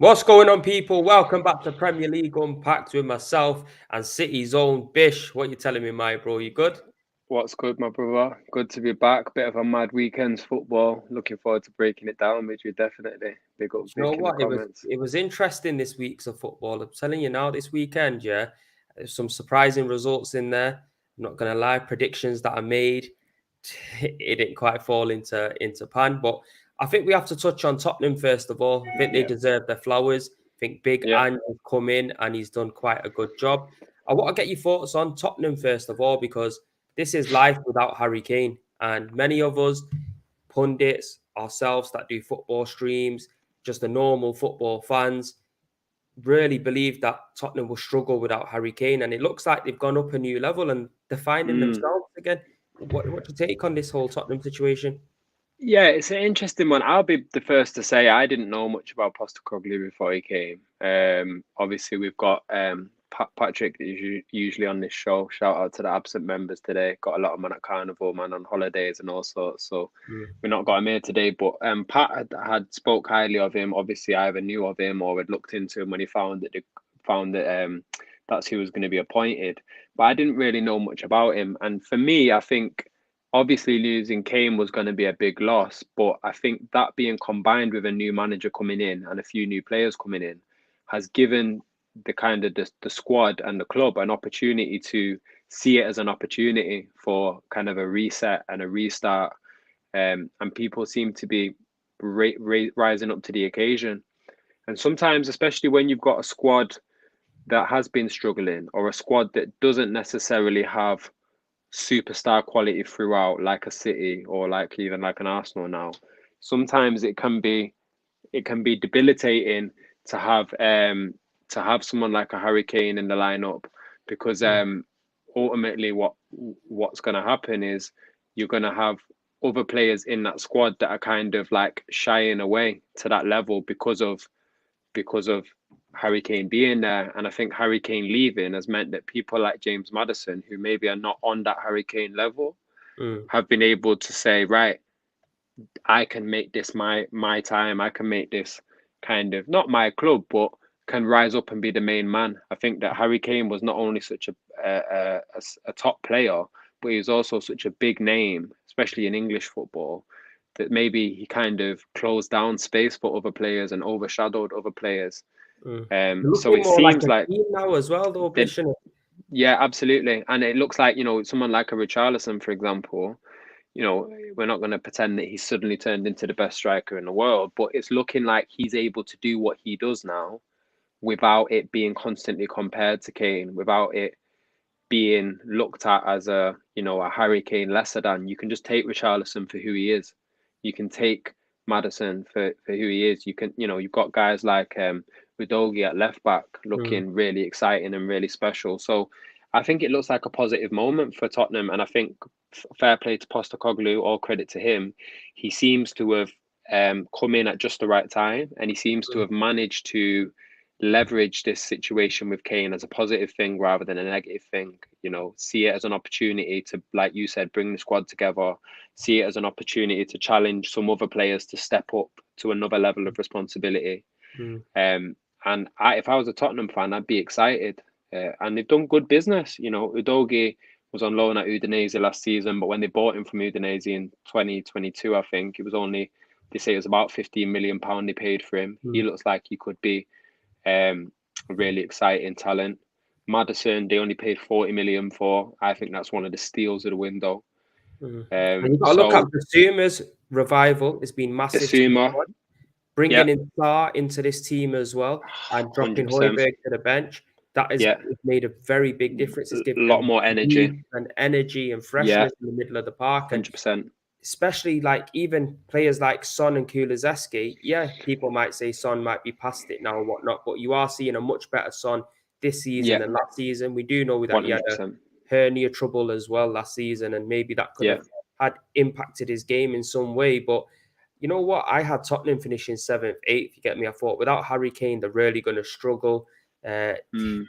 What's going on, people? Welcome back to Premier League Unpacked with myself and City's own Bish. What you telling me, my bro? You good? What's good, my brother? Good to be back. Bit of a mad weekend's football. Looking forward to breaking it down with you, definitely. Big up Do you know Vic in the what? It was comments. it was interesting this week's of football. I'm telling you now, this weekend, yeah, there's some surprising results in there. I'm not gonna lie, predictions that I made, it didn't quite fall into pan. But I think we have to touch on Tottenham first of all. I think they Yeah, deserve their flowers. I think Big yeah. Ange has come in and he's done quite a good job. I want to get your thoughts on Tottenham first of all, because this is life without Harry Kane, and many of us pundits ourselves that do football streams, just the normal football fans, really believe that Tottenham will struggle without Harry Kane. And it looks like they've gone up a new level and they're finding Mm. themselves again. What's your take on this whole Tottenham situation? Yeah, it's an interesting one. I'll be the first to say I didn't know much about Postecoglou before he came. Obviously we've got Patrick that is usually on this show. Shout out to the absent members today. Got a lot of man at Carnival, man on holidays and all sorts. So Mm, we're not got him here today. But Pat had spoke highly of him. Obviously, I either knew of him or had looked into him when he found that that's who was going to be appointed. But I didn't really know much about him. And for me, I think obviously losing Kane was going to be a big loss, but I think that being combined with a new manager coming in and a few new players coming in has given the kind of the squad and the club an opportunity to see it as an opportunity for kind of a reset and a restart. And people seem to be rising up to the occasion. And sometimes, especially when you've got a squad that has been struggling or a squad that doesn't necessarily have superstar quality throughout, like a City or like even like an Arsenal now, sometimes it can be debilitating to have someone like a Harry Kane in the lineup because mm, ultimately what's going to happen is you're going to have other players in that squad that are kind of like shying away to that level because of Harry Kane being there. And I think Harry Kane leaving has meant that people like James Maddison, who maybe are not on that Harry Kane level, mm, have been able to say, right, I can make this my time. I can make this kind of not my club, but can rise up and be the main man. I think that Harry Kane was not only such a top player, but he was also such a big name, especially in English football, that maybe he kind of closed down space for other players and overshadowed other players. mm. So Looking it more like seems a like team now as well, though, that, Bish, innit? yeah, absolutely. And it looks like, someone like a Richarlison, for example, we're not going to pretend that he's suddenly turned into the best striker in the world, but it's looking like he's able to do what he does now without it being constantly compared to Kane, without it being looked at as a Harry Kane lesser than. You can just take Richarlison for who he is. You can take Madison for who he is. You've got guys like Udogie at left back Mm, looking really exciting and really special. So I think it looks like a positive moment for Tottenham, and I think fair play to Postecoglou, all credit to him. He seems to have come in at just the right time, and he seems to mm, have managed to leverage this situation with Kane as a positive thing rather than a negative thing. See it as an opportunity to, like you said, bring the squad together, see it as an opportunity to challenge some other players to step up to another level of responsibility. mm, If I was a Tottenham fan, I'd be excited. And they've done good business. Udogie was on loan at Udinese last season, but when they bought him from Udinese in 2022, I think it was only, they say it was about £15 million they paid for him. He mm, looks like he could be a really exciting talent. Madison, they only paid 40 million for. I think that's one of the steals of the window. mm. And Um, you've got to look at so Basuma's revival. It's been the massive to the Suma, squad. yeah, Bringing in Sarr into this team as well and dropping 100%. Højbjerg to the bench, that has Yeah, made a very big difference. It's a given lot them more energy. youth and energy and Yeah, freshness in the middle of the park. And 100%. especially like even players like Son and Kulusevski, yeah, people might say Son might be past it now or whatnot, but you are seeing a much better Son this season Yeah, than last season. We do know that he had a 100%. hernia trouble as well last season, and maybe that could Yeah, have had impacted his game in some way. But you know what? I had Tottenham finishing seventh, eighth. You get me? I thought without Harry Kane, they're really going to struggle. Uh, mm,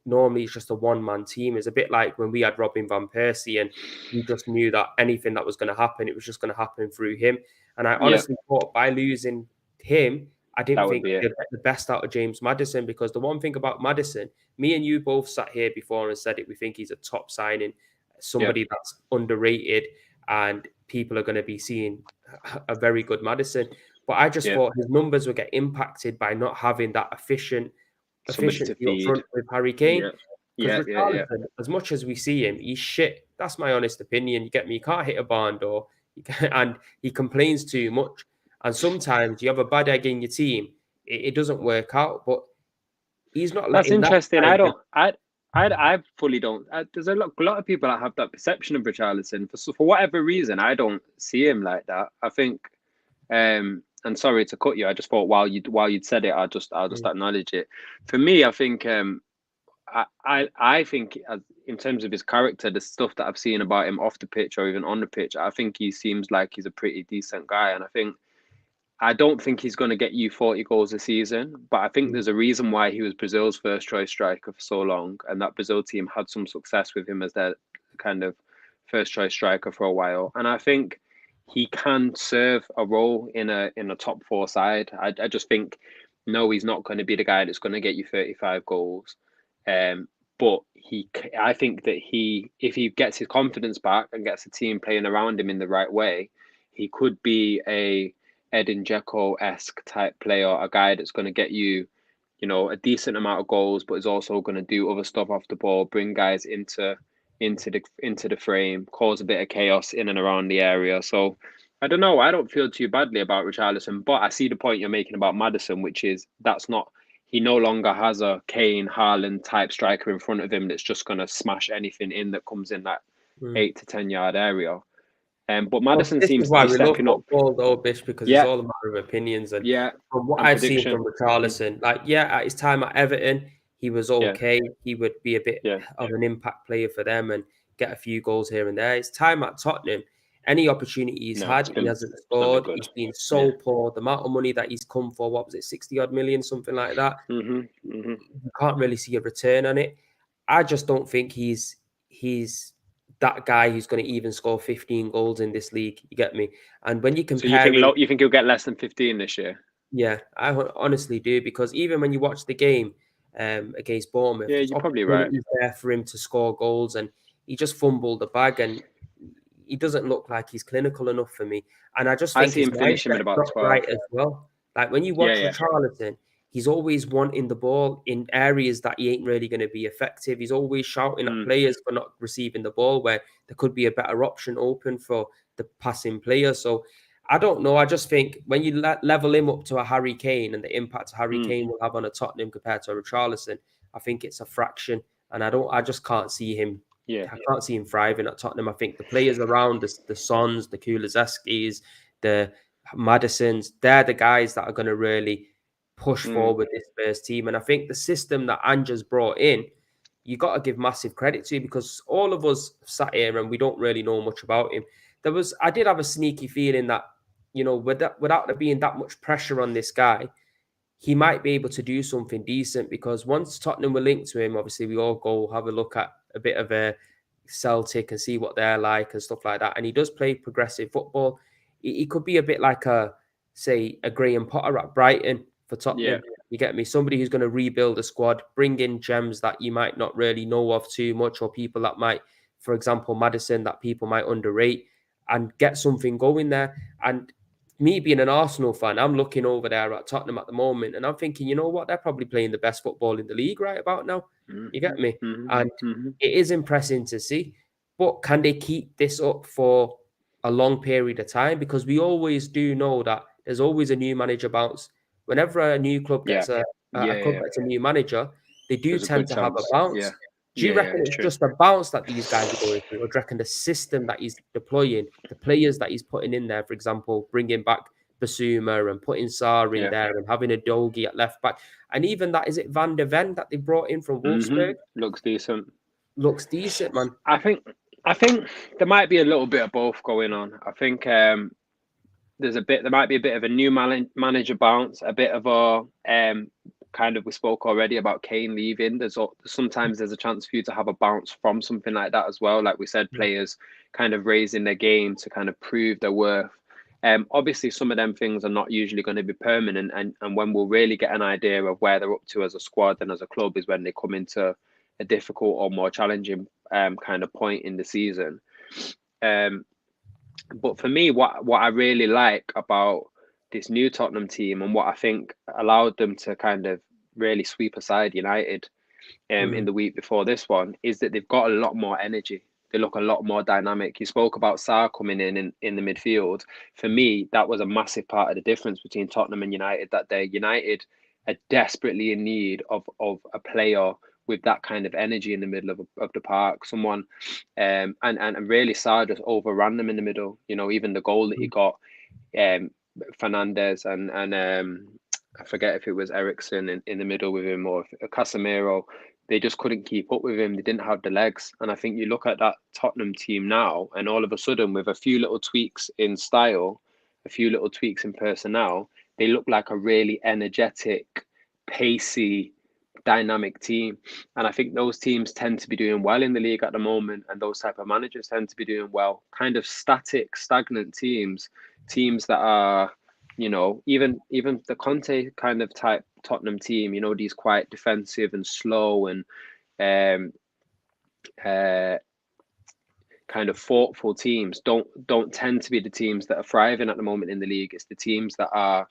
normally it's just a one-man team. It's a bit like when we had Robin van Persie, and we just knew that anything that was going to happen, it was just going to happen through him. And I yeah, honestly thought by losing him, I didn't That would think be it. they'd get the best out of James Maddison, because the one thing about Maddison, me and you both sat here before and said it, we think he's a top signing, Yeah, somebody that's underrated, and people are going to be seeing a very good Maddison. But I just yeah. thought his numbers would get impacted by not having that Somebody to efficiency up feed. front with Harry Kane. Yeah, Because yeah, yeah, yeah. Richarlison, as much as we see him, he's shit. That's my honest opinion. You get me? You can't hit a barn door, and he complains too much. And sometimes you have a bad egg in your team, it doesn't work out. But he's not That's letting that interesting. guy I get. don't. I fully don't. There's a lot of people that have that perception of Richarlison. For whatever reason, I don't see him like that. I think. And sorry to cut you. I just thought while you'd said it, I'll just Mm, acknowledge it. For me, I think I think in terms of his character, the stuff that I've seen about him off the pitch or even on the pitch, I think he seems like he's a pretty decent guy. And I don't think he's going to get you 40 goals a season, but I think mm, there's a reason why he was Brazil's first choice striker for so long, and that Brazil team had some success with him as their kind of first choice striker for a while. And I think he can serve a role in a top four side. I just think no, he's not going to be the guy that's going to get you 35 goals. But I think that if he gets his confidence back and gets the team playing around him in the right way, he could be a Edin Dzeko-esque type player, a guy that's going to get you, a decent amount of goals, but is also going to do other stuff off the ball, bring guys into the frame, cause a bit of chaos in and around the area. So I don't know. I don't feel too badly about Richarlison, but I see the point you're making about Maddison, which is that's not. He no longer has a Kane, Haaland type striker in front of him that's just going to smash anything in that comes in that mm. 8 to 10 yard area. But Well, Maddison this is seems to why be we love stepping up. football, though, Bish, because it's Yeah, all a matter of opinions. And yeah, from what and I've seen prediction. from Richarlison, like, yeah, at his time at Everton, he was Yeah, okay. He would be a bit yeah. of an impact player for them and get a few goals here and there. His time at Tottenham, any opportunity he's No, had, he hasn't it's not been scored. good. He's been Yeah. so poor. The amount of money that he's come for, what was it, 60 odd million, something like that? Mhm. Mhm. You can't really see a return on it. I just don't think he's that guy who's going to even score 15 goals in this league. You get me? And when you So you compare think him, you think he'll get less than 15 this year? yeah, I honestly do, because even when you watch the game against Bournemouth, Yeah, there's you're probably right. opportunities there for him to score goals, and he just fumbled the bag, and he doesn't look like he's clinical enough for me. And I just I think see his him finishing with mindset's about not 12. right as well. Like when you Yeah, watch yeah. Richarlison, he's always wanting the ball in areas that he ain't really going to be effective. He's always shouting at Mm, players for not receiving the ball where there could be a better option open for the passing player. So I don't know. I just think when you level him up to a Harry Kane and the impact Harry mm. Kane will have on a Tottenham compared to a Richarlison, I think it's a fraction. And I just can't see him. Yeah. I can't see him thriving at Tottenham. I think the players around the Sons, the Kulizeskis, the Madisons, they're the guys that are going to really push Mm. forward this Spurs team. And I think the system that Ange has brought in, you got to give massive credit to, because all of us sat here and we don't really know much about him. I did have a sneaky feeling that, without there being that much pressure on this guy, he might be able to do something decent, because once Tottenham were linked to him, obviously we all go have a look at a bit of a Celtic and see what they're like and stuff like that. And he does play progressive football. He could be a bit like say, a Graham Potter at Brighton for Yeah. Tottenham. You get me? Somebody who's going to rebuild a squad, bring in gems that you might not really know of too much, or people that might, for example, Maddison, that people might underrate, and get something going there. And me being an Arsenal fan, I'm looking over there at Tottenham at the moment, and I'm thinking, you know what? They're probably playing the best football in the league right about now. You Mhm. get me? Mhm. And Mhm. it is impressive to see. But can they keep this up for a long period of time? Because we always do know that there's always a new manager bounce. Whenever a new club Yeah. gets a Yeah. club Yeah. gets a new manager, they do There's a tend good to have a chance. Yeah. bounce. Do you Yeah. Yeah. reckon It's it's true. just a bounce that these guys are going through, or do you reckon the system that he's deploying, the players that he's putting in there, for example, bringing back Basuma and putting Sarr in Yeah. there and having a Dogi at left back, and even that, is it Van de Ven that they brought in from Wolfsburg? Looks decent. Looks decent, man. I think. I think there might be a little bit of both going on. I think there might be a bit of a new manager bounce, a bit of a kind of, we spoke already about Kane leaving. Sometimes there's a chance for you to have a bounce from something like that as well. Like we said, players kind of raising their game to kind of prove their worth. Obviously, some of them things are not usually going to be permanent, and when we'll really get an idea of where they're up to as a squad and as a club is when they come into a difficult or more challenging kind of point in the season. But for me, what I really like about this new Tottenham team and what I think allowed them to kind of really sweep aside United in the week before this one is that they've got a lot more energy. They look a lot more dynamic. You spoke about Sarr coming in the midfield. For me, that was a massive part of the difference between Tottenham and United that day. United are desperately in need of a player with that kind of energy in the middle of the park. Someone, and really Sarr just overran them in the middle. You know, even the goal that he got, Fernandez and I forget if it was Ericsson in the middle with him or Casemiro. They just couldn't keep up with him. They didn't have the legs. And I think you look at that Tottenham team now, and all of a sudden, with a few little tweaks in style, a few little tweaks in personnel, they look like a really energetic, pacey, dynamic team. And I think those teams tend to be doing well in the league at the moment, and those type of managers tend to be doing well. Kind of static, stagnant teams that are, you know, even the Conte kind of type Tottenham team, you know, these quite defensive and slow and kind of thoughtful teams don't tend to be the teams that are thriving at the moment in the league. It's the teams that are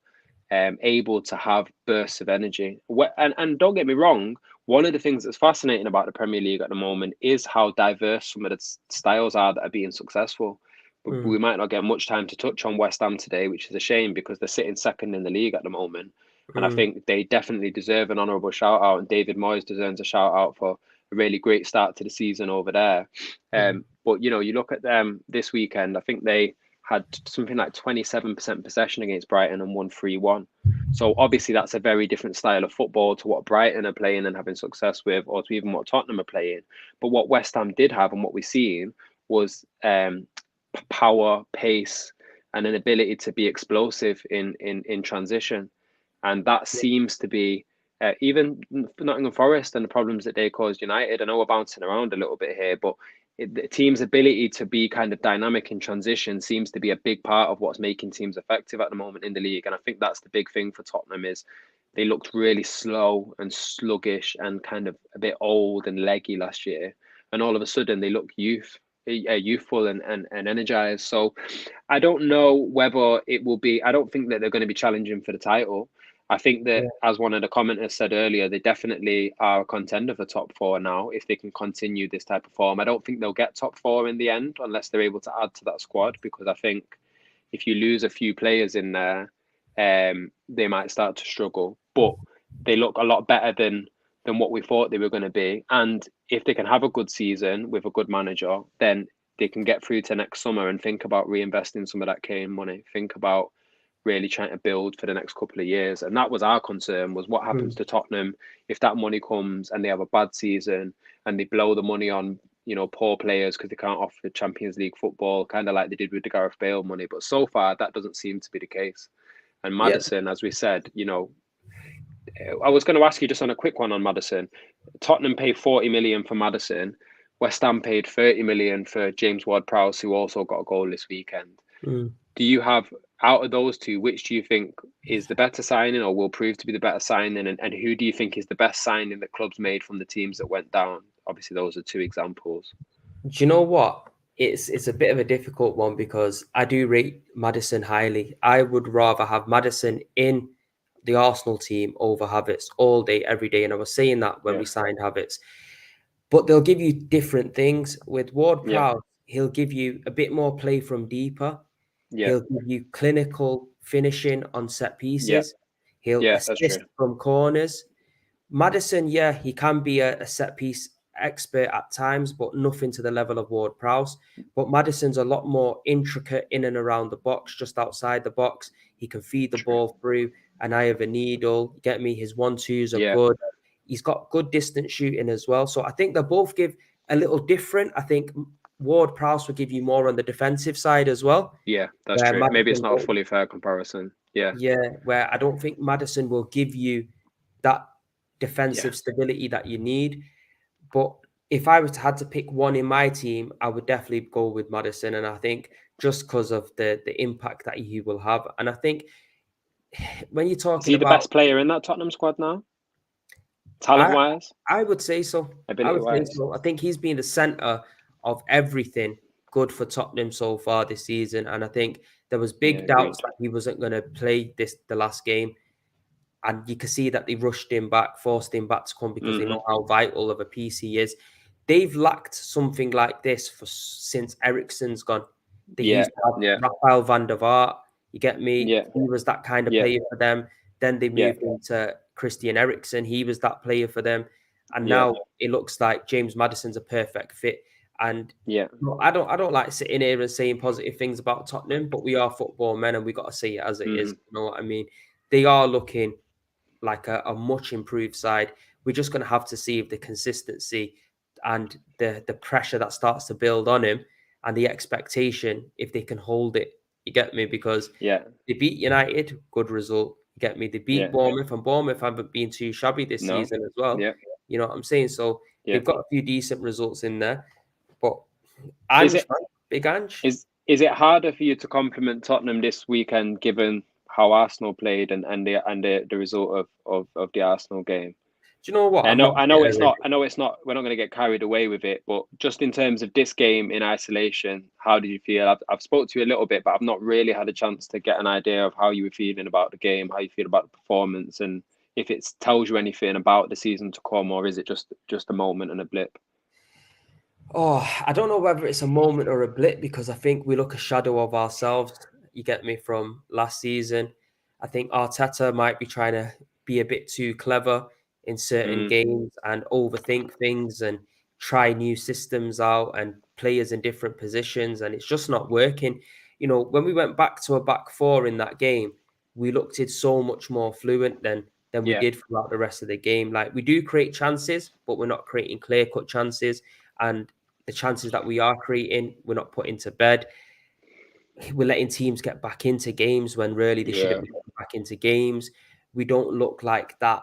able to have bursts of energy. And don't get me wrong, one of the things that's fascinating about the Premier League at the moment is how diverse some of the styles are that are being successful. But we might not get much time to touch on West Ham today, which is a shame because they're sitting second in the league at the moment. And I think they definitely deserve an honourable shout out. And David Moyes deserves a shout out for a really great start to the season over there. But, you know, you look at them this weekend, I think they had something like 27% possession against Brighton and won 3-1. So obviously that's a very different style of football to what Brighton are playing and having success with, or to even what Tottenham are playing. But what West Ham did have and what we've seen was power, pace, and an ability to be explosive in transition. And that seems to be even Nottingham Forest and the problems that they caused United. I know we're bouncing around a little bit here, but the team's ability to be kind of dynamic in transition seems to be a big part of what's making teams effective at the moment in the league. And I think that's the big thing for Tottenham is they looked really slow and sluggish and kind of a bit old and leggy last year. And all of a sudden they look youthful and energized. So I don't know whether it will be, I don't think that they're going to be challenging for the title. I think that, as one of the commenters said earlier, they definitely are a contender for top four now if they can continue this type of form. I don't think they'll get top four in the end unless they're able to add to that squad, because I think if you lose a few players in there, they might start to struggle. But they look a lot better than what we thought they were going to be. And if they can have a good season with a good manager, then they can get through to next summer and think about reinvesting some of that Kane money. Think about really trying to build for the next couple of years. And that was our concern, was what happens to Tottenham if that money comes and they have a bad season and they blow the money on, you know, poor players because they can't offer Champions League football, kind of like they did with the Gareth Bale money. But so far, that doesn't seem to be the case. And Maddison, as we said, you know, I was going to ask you just on a quick one on Maddison. Tottenham paid 40 million for Maddison. West Ham paid 30 million for James Ward-Prowse, who also got a goal this weekend. Do you have, out of those two, which do you think is the better signing or will prove to be the better signing? And who do you think is the best signing that clubs made from the teams that went down? Obviously, those are two examples. Do you know what? It's a bit of a difficult one because I do rate Maddison highly. I would rather have Maddison in the Arsenal team over Havertz all day, every day. And I was saying that when we signed Havertz. But they'll give you different things. With Ward-Prowse, he'll give you a bit more play from deeper. He'll give you clinical finishing on set pieces. He'll assist from corners. Maddison, he can be a set piece expert at times, but nothing to the level of Ward-Prowse. But Maddison's a lot more intricate in and around the box, just outside the box. He can feed the ball through an eye of a needle. Get me, his 1-2s are good. He's got good distance shooting as well. So I think they both give a little different. I think Ward-Prowse will give you more on the defensive side as well. Yeah, that's true. Maybe it's not a fully fair comparison. Yeah, where I don't think Maddison will give you that defensive stability that you need. But if I was to had to pick one in my team, I would definitely go with Madison, and I think just because of the impact that he will have, and I think when you're Is talking he the about, best player in that Tottenham squad now, talent I wise, I would say so. I ability would say wise? so. I think he's been the center of everything good for Tottenham so far this season, and I think there was Yeah, big doubts agreed. that he wasn't going to play the last game, and you can see that they rushed him back, forced him back to come because they Hmm. know how vital of a piece he is. They've lacked something like this since Eriksen's gone. They Yeah, used to have yeah, Rafael van der Vaart. You get me? yeah, He was that kind of yeah, player for them. Then they yeah, moved into Christian Eriksen. He was that player for them. And yeah, now it looks like James Maddison's a perfect fit. And yeah. I don't like sitting here and saying positive things about Tottenham, but we are football men and we got to see it as it is. Hmm. You know what I mean? They are looking like a much improved side. We're just going to have to see if the consistency and the pressure that starts to build on him and the expectation, if they can hold it. You get me? Because Yeah, they beat United, good result. You get me? They beat yeah. Bournemouth, and Bournemouth haven't been too shabby this No. season as well. Yeah, You know what I'm saying? So yeah. they've got a few decent results in there. But Is Ange, it man, big Ange. is it harder for you to compliment Tottenham this weekend, given how Arsenal played and the result of the Arsenal game? Do you know what? I I'm know not I know it's bitter. not I know it's not we're not going to get carried away with it, but just in terms of this game in isolation, how did you feel? I've spoke to you a little bit, but I've not really had a chance to get an idea of how you were feeling about the game, how you feel about the performance, and if it tells you anything about the season to come, or is it just a moment and a blip? Oh, I don't know whether it's a moment or a blip because I think we look a shadow of ourselves. You get me from last season. I think Arteta might be trying to be a bit too clever in certain Mm, games and overthink things and try new systems out and players in different positions, and it's just not working. You know, when we went back to a back four in that game, we looked it so much more fluent than we yeah, did throughout the rest of the game. Like we do create chances, but we're not creating clear cut chances. And the chances that we are creating, we're not putting to bed. We're letting teams get back into games when really they yeah, shouldn't be getting back into games. We don't look like that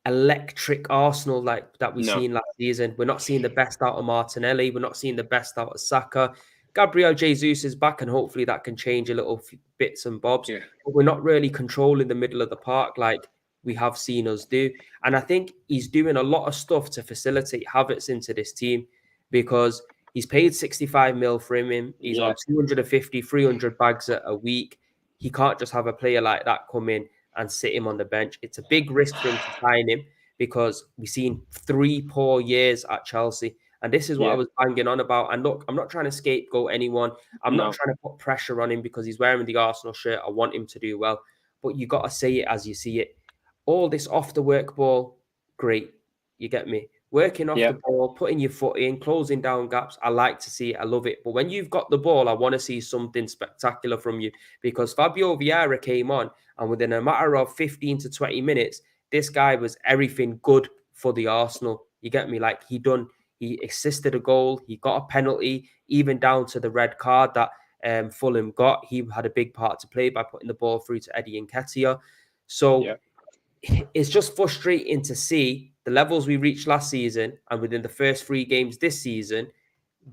electric Arsenal like that we no, seen last season. We're not seeing the best out of Martinelli. We're not seeing the best out of Saka. Gabriel Jesus is back, and hopefully that can change a little bits and bobs. yeah, But we're not really controlling the middle of the park like we have seen us do. And I think he's doing a lot of stuff to facilitate Havertz into this team because he's paid 65 mil for him. He's yeah, on 250, 300 bags a week. He can't just have a player like that come in and sit him on the bench. It's a big risk for him to sign him because we've seen 3 poor years at Chelsea. And this is what I yeah, was banging on about. And look, I'm not trying to scapegoat anyone. I'm not no, trying to put pressure on him because he's wearing the Arsenal shirt. I want him to do well. But you got to say it as you see it. All this off the work ball, great. You get me? Working off yeah, the ball, putting your foot in, closing down gaps. I like to see it. I love it. But when you've got the ball, I want to see something spectacular from you because Fabio Vieira came on and within a matter of 15 to 20 minutes, this guy was everything good for the Arsenal. You get me? Like he assisted a goal, he got a penalty, even down to the red card that Fulham got. He had a big part to play by putting the ball through to Eddie Nketiah. So yeah, it's just frustrating to see the levels we reached last season and within the first 3 games this season,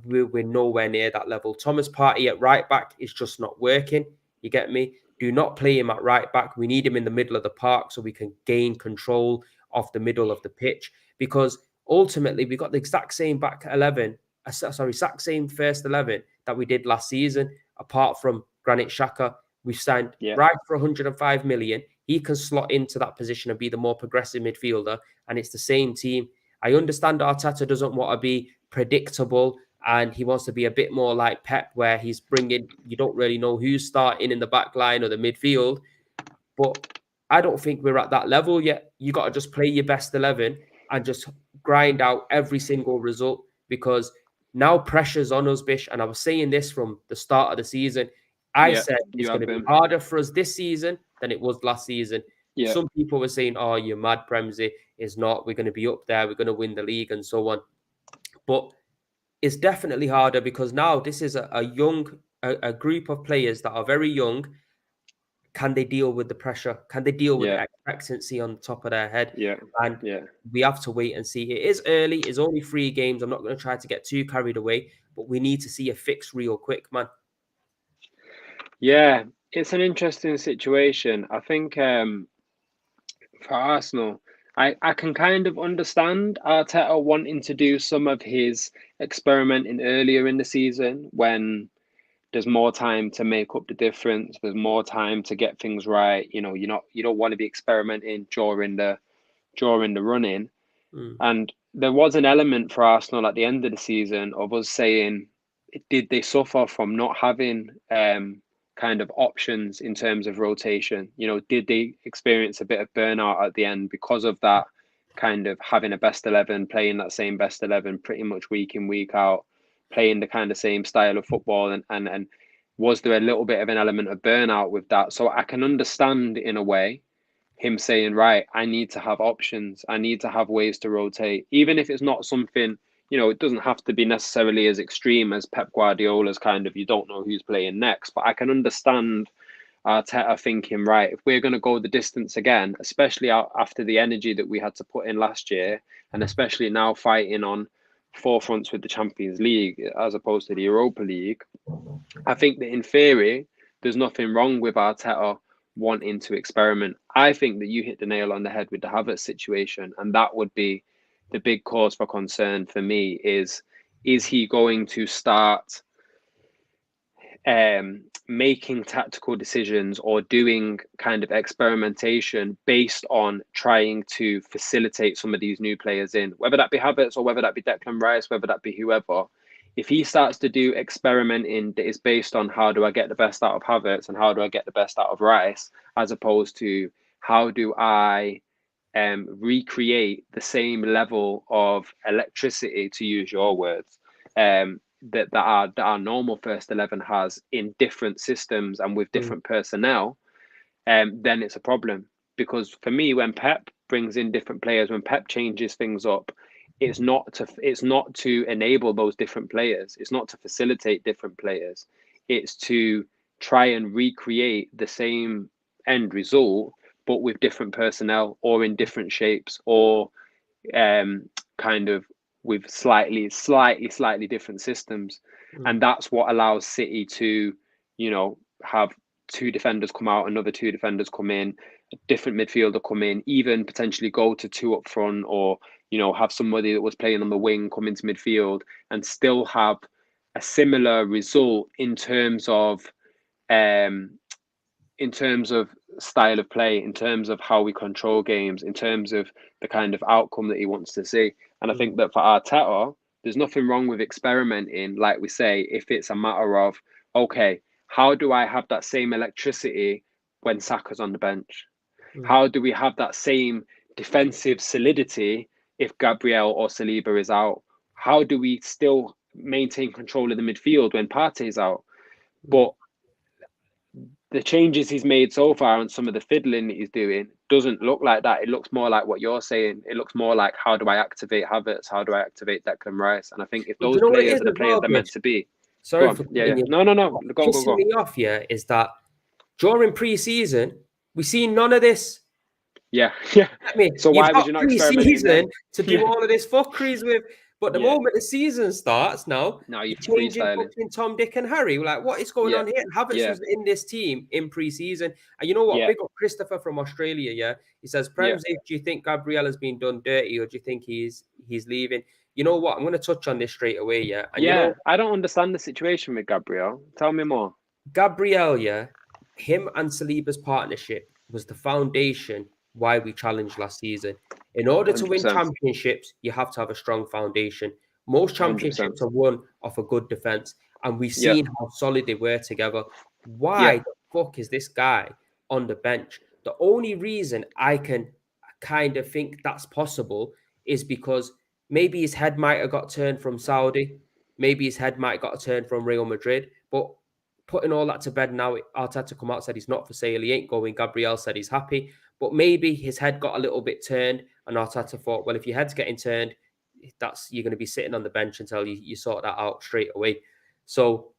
we're nowhere near that level. Thomas Partey at right back is just not working. You get me? Do not play him at right back. We need him in the middle of the park so we can gain control of the middle of the pitch because ultimately we got the exact same back 11, exact same first 11 that we did last season, apart from Granit Xhaka. We've signed yeah, right for 105 million. He can slot into that position and be the more progressive midfielder, and it's the same team. I understand Arteta doesn't want to be predictable and he wants to be a bit more like Pep, where he's bringing, you don't really know who's starting in the back line or the midfield. But I don't think we're at that level yet. You got to just play your best 11 and just grind out every single result because now pressure's on us, Bish. And I was saying this from the start of the season. I yeah. said You it's going have to be been. harder for us this season than it was last season. Yeah, Some people were saying, oh, you're mad, Premsy. It's not. We're going to be up there. We're going to win the league and so on. But it's definitely harder because now this is a young a group of players that are very young can they deal with the pressure? Can they deal with the Yeah. expectancy on the top of their head? Yeah. And Yeah. we have to wait and see. It is early. It's only 3 games. I'm not going to try to get too carried away, but we need to see a fix real quick, man. Yeah. It's an interesting situation. I think for Arsenal, I can kind of understand Arteta wanting to do some of his experimenting earlier in the season when there's more time to make up the difference. There's more time to get things right. You don't want to be experimenting during the running. Mm, And there was an element for Arsenal at the end of the season of us saying, did they suffer from not having kind of options in terms of rotation? Did they experience a bit of burnout at the end because of that kind of having a best 11, playing that same best 11 pretty much week in, week out, playing the kind of same style of football? And was there a little bit of an element of burnout with that? So I can understand in a way him saying, right, I need to have options. I need to have ways to rotate, even if it's not something, it doesn't have to be necessarily as extreme as Pep Guardiola's kind of, you don't know who's playing next. But I can understand Arteta thinking, right, if we're going to go the distance again, especially after the energy that we had to put in last year, and especially now fighting on forefronts with the Champions League as opposed to the Europa League, I think that in theory, there's nothing wrong with Arteta wanting to experiment. I think that you hit the nail on the head with the Havertz situation, and that would be the big cause for concern for me is he going to start making tactical decisions or doing kind of experimentation based on trying to facilitate some of these new players in, whether that be Havertz or whether that be Declan Rice, whether that be whoever. If he starts to do experimenting that is based on how do I get the best out of Havertz and how do I get the best out of Rice, as opposed to how do I recreate the same level of electricity, to use your words, that our normal first 11 has in different systems and with mm, different personnel, then it's a problem. Because for me, when Pep brings in different players, when Pep changes things up, it's not to enable those different players. It's not to facilitate different players. It's to try and recreate the same end result, but with different personnel or in different shapes or kind of with slightly different systems. mm, And that's what allows City to, have two defenders come out, another two defenders come in, a different midfielder come in, even potentially go to two up front, or have somebody that was playing on the wing come into midfield and still have a similar result um in terms of style of play, in terms of how we control games, in terms of the kind of outcome that he wants to see. And I think mm, that for Arteta, there's nothing wrong with experimenting, like we say, if it's a matter of, okay, how do I have that same electricity when Saka's on the bench? mm, How do we have that same defensive solidity if Gabriel or Saliba is out? How do we still maintain control of the midfield when Partey's out? mm. But the changes he's made so far and some of the fiddling that he's doing doesn't look like that. It looks more like what you're saying. It looks more like, how do I activate Havertz? How do I activate Declan Rice? And I think if But do those you know what it players is are the as players well, they're meant Bridge? to be, go Sorry on. for Yeah, yeah. cutting you. No, no, no. What's Go, go, pissing go. me off, yeah, is that during pre-season, we see none of this. Yeah, yeah. I mean, So you've why was got you not experimenting pre-season then? to do Yeah, all of this fuckeries with, but the yeah. moment the season starts now, Now you're you're changing freestyling. fucking Tom, Dick, and Harry. We're like, what is going Yeah, on here? And Havertz yeah, was in this team in pre-season. And you know what? yeah, Big up Christopher from Australia, yeah. He says, yeah, Prem's, do you think Gabriel has been done dirty or do you think he's leaving? You know what? I'm gonna touch on this straight away, yeah. And you know, yeah. I don't understand the situation with Gabriel. Tell me more. Gabriel, yeah, him and Saliba's partnership was the foundation why we challenged last season. In order to win 100%. championships, you have to have a strong foundation. Most 100%. championships are won off a good defense, and we've Yeah, seen how solid they were together. yeah, Why the fuck is this guy on the bench? The only reason I can kind of think that's possible is because maybe his head might have got turned from Saudi, maybe his head might have got turned from Real Madrid, but putting all that to bed now, Arteta come out said he's not for sale. He ain't going. Gabriel said he's happy, but maybe his head got a little bit turned, and Arteta thought, well, if your head's getting turned, you're going to be sitting on the bench until you sort that out straight away. So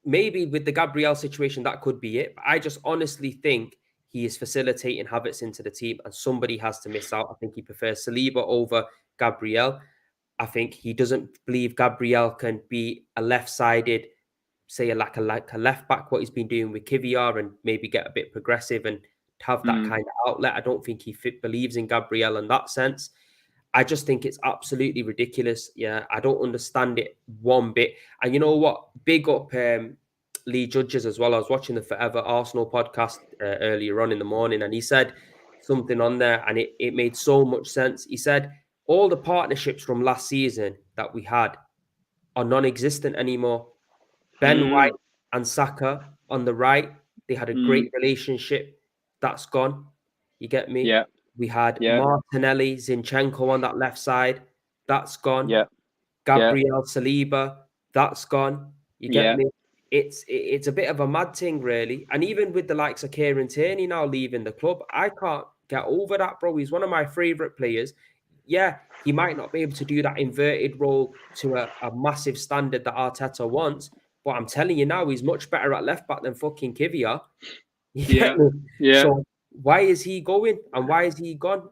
maybe with the Gabriel situation, that could be it. But I just honestly think he is facilitating Havertz into the team, and somebody has to miss out. I think he prefers Saliba over Gabriel. I think he doesn't believe Gabriel can be a left-sided, say like a left back, what he's been doing with Kivior, and maybe get a bit progressive and have that kind of outlet. I don't think he believes in Gabriel in that sense. I just think it's absolutely ridiculous. Yeah, I don't understand it one bit. And you know what? Big up Lee Judges as well. I was watching the Forever Arsenal podcast earlier on in the morning, and he said something on there, and it made so much sense. He said all the partnerships from last season that we had are non-existent anymore. Ben White and Saka on the right, they had a great relationship. That's gone. You get me? Yeah. We had Yeah. Martinelli, Zinchenko on that left side. That's gone. Yeah. Gabriel Saliba, that's gone. You get Yeah. me? It's a bit of a mad thing, really. And even with the likes of Kieran Tierney now leaving the club, I can't get over that, bro. He's one of my favourite players. Yeah, he might not be able to do that inverted role to a massive standard that Arteta wants, but I'm telling you now, he's much better at left back than fucking Kivior. You get me? Yeah. So why is he going and why is he gone?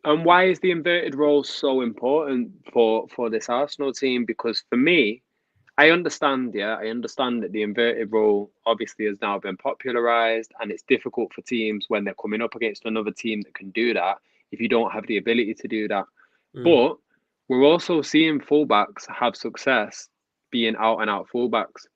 And why is the inverted role so important for this Arsenal team? Because for me, I understand that the inverted role obviously has now been popularized, and it's difficult for teams when they're coming up against another team that can do that if you don't have the ability to do that. But we're also seeing fullbacks have success being out and out fullbacks.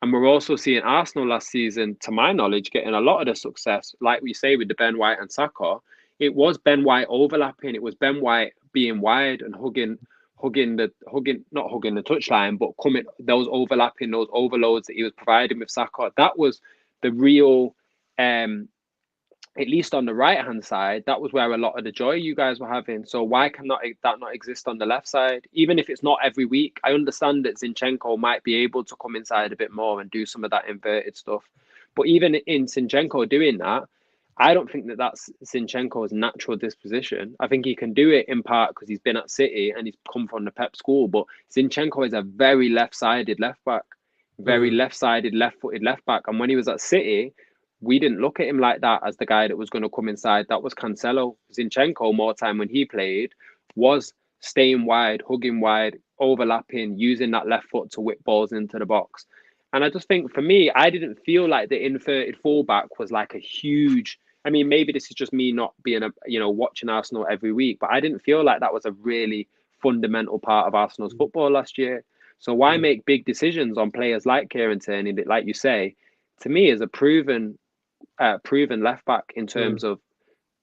And we're also seeing Arsenal last season, to my knowledge, getting a lot of the success, like we say with the Ben White and Saka. It was Ben White overlapping. It was Ben White being wide and not hugging the touchline, but coming those overlapping, those overloads that he was providing with Saka. That was the real, at least on the right hand side, that was where a lot of the joy you guys were having. So why cannot that not exist on the left side? Even if it's not every week, I understand that Zinchenko might be able to come inside a bit more and do some of that inverted stuff. But even in Zinchenko doing that, I don't think that that's Zinchenko's natural disposition. I think he can do it in part because he's been at City and he's come from the Pep school. But Zinchenko is a very left-sided left back, very left-sided, left-footed left back. And when he was at City, we didn't look at him like that as the guy that was going to come inside. That was Cancelo. Zinchenko, more time when he played, was staying wide, hugging wide, overlapping, using that left foot to whip balls into the box. And I just think for me, I didn't feel like the inverted fullback was like a huge. I mean, maybe this is just me not being watching Arsenal every week, but I didn't feel like that was a really fundamental part of Arsenal's football last year. So why make big decisions on players like Kieran Tierney that, like you say, to me is a proven left back in terms of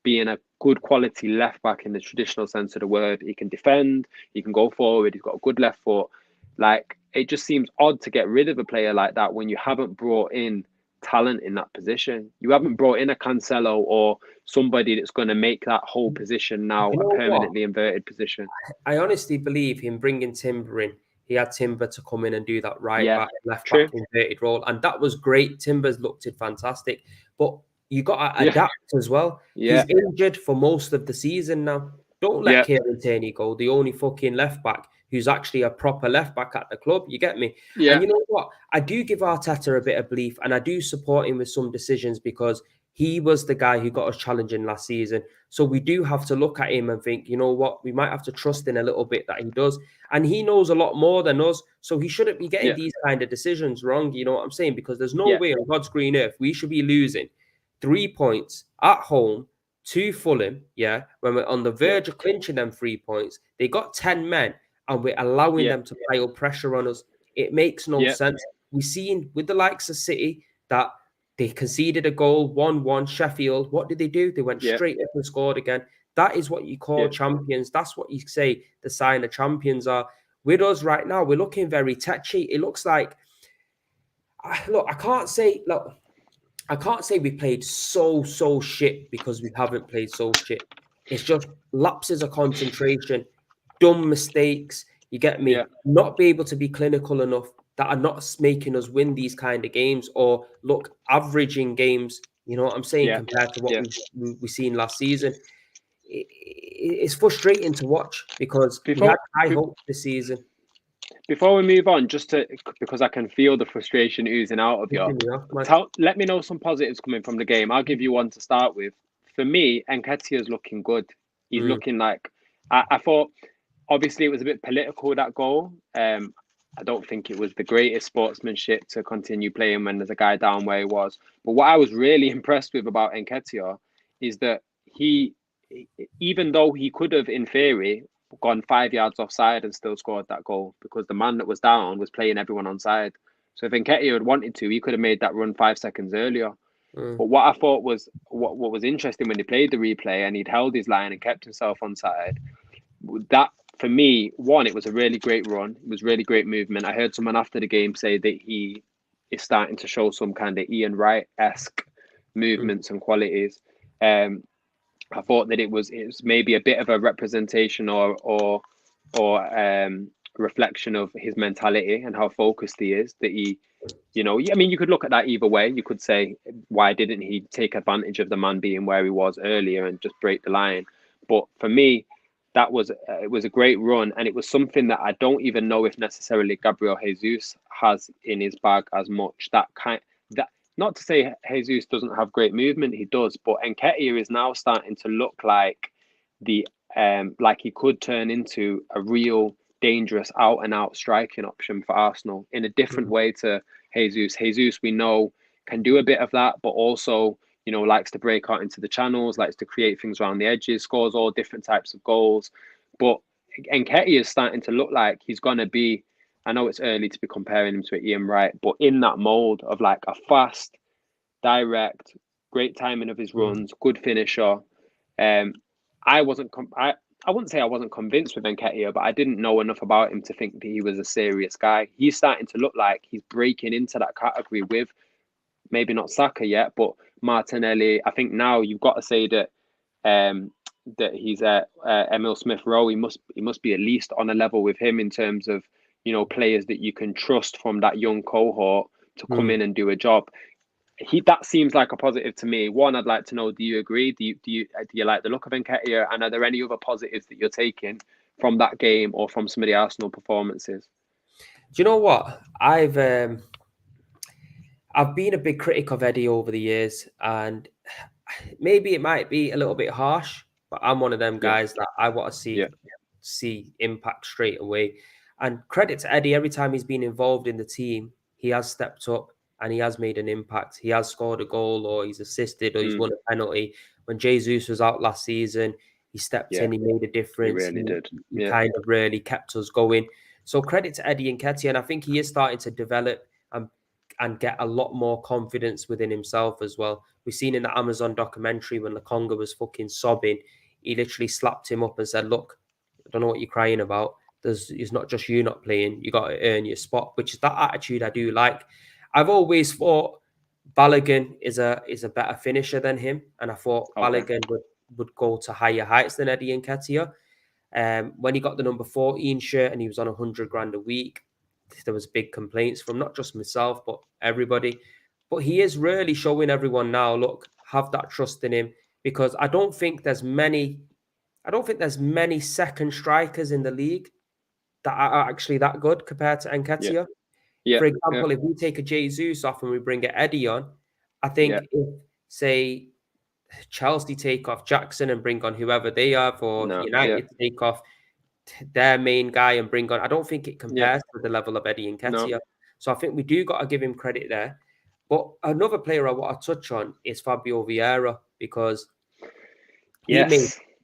being a good quality left back in the traditional sense of the word. He can defend, he can go forward, he's got a good left foot. Like, it just seems odd to get rid of a player like that when you haven't brought in talent in that position. You haven't brought in a Cancelo or somebody that's going to make that whole position now a permanently inverted position. I honestly believe him bringing Timber in. He had Timber to come in and do that back, left true. back inverted role, and that was great. Timber's looked fantastic, but you got to adapt as well. He's injured for most of the season now. Don't let Kieran Tierney go, the only fucking left back who's actually a proper left back at the club. You get me? Yeah. And you know what? I do give Arteta a bit of belief, and I do support him with some decisions because he was the guy who got us challenging last season. So we do have to look at him and think, you know what? We might have to trust in a little bit that he does. And he knows a lot more than us. So he shouldn't be getting these kind of decisions wrong. You know what I'm saying? Because there's no way on God's green earth we should be losing 3 points at home to Fulham, when we're on the verge of clinching them 3 points. They got 10 men and we're allowing them to pile pressure on us. It makes no sense. We've seen with the likes of City that they conceded a goal, 1-1, Sheffield. What did they do? They went straight up and scored again. That is what you call champions. That's what you say the sign of champions are. With us right now, we're looking very tetchy. It looks like, I can't say we played so shit because we haven't played so shit. It's just lapses of concentration, dumb mistakes. You get me? Not be able to be clinical enough that are not making us win these kind of games or look averaging games. You know what I'm saying? Compared to what we've seen last season. It's frustrating to watch because we had high hopes this season. Before we move on, because I can feel the frustration oozing out of you. Let me know some positives coming from the game. I'll give you one to start with. For me, Nketiah's looking good. He's looking like I thought. Obviously, it was a bit political, that goal. I don't think it was the greatest sportsmanship to continue playing when there's a guy down where he was. But what I was really impressed with about Nketiah is that even though he could have, in theory, gone 5 yards offside and still scored that goal, because the man that was down was playing everyone onside. So if Nketiah had wanted to, he could have made that run 5 seconds earlier. But what I thought was what was interesting when he played the replay and he'd held his line and kept himself onside, that for me, one, it was a really great run. It was really great movement. I heard someone after the game say that he is starting to show some kind of Ian Wright-esque movements and qualities. I thought that it was maybe a bit of a representation or reflection of his mentality and how focused he is. That he, I mean, you could look at that either way. You could say, why didn't he take advantage of the man being where he was earlier and just break the line? But for me, it was a great run, and it was something that I don't even know if necessarily Gabriel Jesus has in his bag as much. Not to say Jesus doesn't have great movement, he does, but Nketiah is now starting to look like like he could turn into a real dangerous out and out striking option for Arsenal in a different way to Jesus. Jesus, we know, can do a bit of that, but also, likes to break out into the channels, likes to create things around the edges, scores all different types of goals. But Nketiah is starting to look like he's going to be, I know it's early to be comparing him to Ian Wright, but in that mold of like a fast, direct, great timing of his runs, good finisher. I wouldn't say I wasn't convinced with Nketiah, but I didn't know enough about him to think that he was a serious guy. He's starting to look like he's breaking into that category with maybe not Saka yet, but Martinelli. I think now you've got to say that that he's Emil Smith Rowe. He must be at least on a level with him in terms of players that you can trust from that young cohort to come in and do a job. That seems like a positive to me. One, I'd like to know: do you agree? Do you like the look of Nketiah? And are there any other positives that you're taking from that game or from some of the Arsenal performances? Do you know what? I've been a big critic of Eddie over the years, and maybe it might be a little bit harsh, but I'm one of them guys that I want to see impact straight away. And credit to Eddie, every time he's been involved in the team, he has stepped up and he has made an impact. He has scored a goal, or he's assisted, or he's won a penalty. When Jesus was out last season, he stepped in, he made a difference. He really did. He kind of really kept us going. So credit to Eddie Nketiah, and I think he is starting to develop and get a lot more confidence within himself as well. We've seen in the Amazon documentary when Lokonga was fucking sobbing, he literally slapped him up and said, "Look, I don't know what you're crying about. It's not just you not playing. You got to earn your spot," which is that attitude I do like. I've always thought Balogun is a better finisher than him, and I thought Balogun would go to higher heights than Eddie Nketiah. When he got the number 14 shirt and he was on 100 grand a week, there was big complaints from not just myself but everybody. But he is really showing everyone now, look, have that trust in him, because I don't think there's many second strikers in the league that are actually that good compared to Nketiah. For example, if we take a Jesus off and we bring an Eddie on, I think if, say, Chelsea take off Jackson and bring on whoever they are, or United take off their main guy and bring on, I don't think it compares to the level of Eddie Nketiah. No. So I think we do got to give him credit there. But another player I want to touch on is Fabio Vieira, because he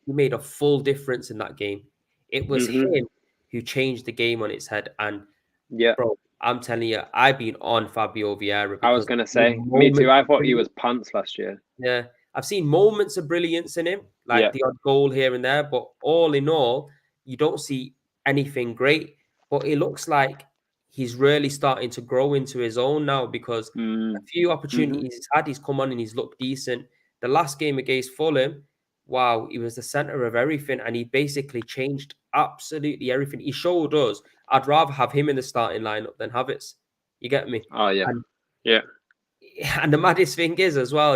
made a full difference in that game. It was him who changed the game on its head. And bro, I'm telling you, I've been on Fabio Vieira. I was going to say, me too. I thought he was pants last year. Yeah. I've seen moments of brilliance in him, like the odd goal here and there. But all in all, you don't see anything great. But it looks like he's really starting to grow into his own now, because a few opportunities he's had, he's come on and he's looked decent. The last game against Fulham, wow, he was the center of everything, and he basically changed absolutely everything. He showed us I'd rather have him in the starting lineup than Havertz. You get me? Oh, yeah. And the maddest thing is as well,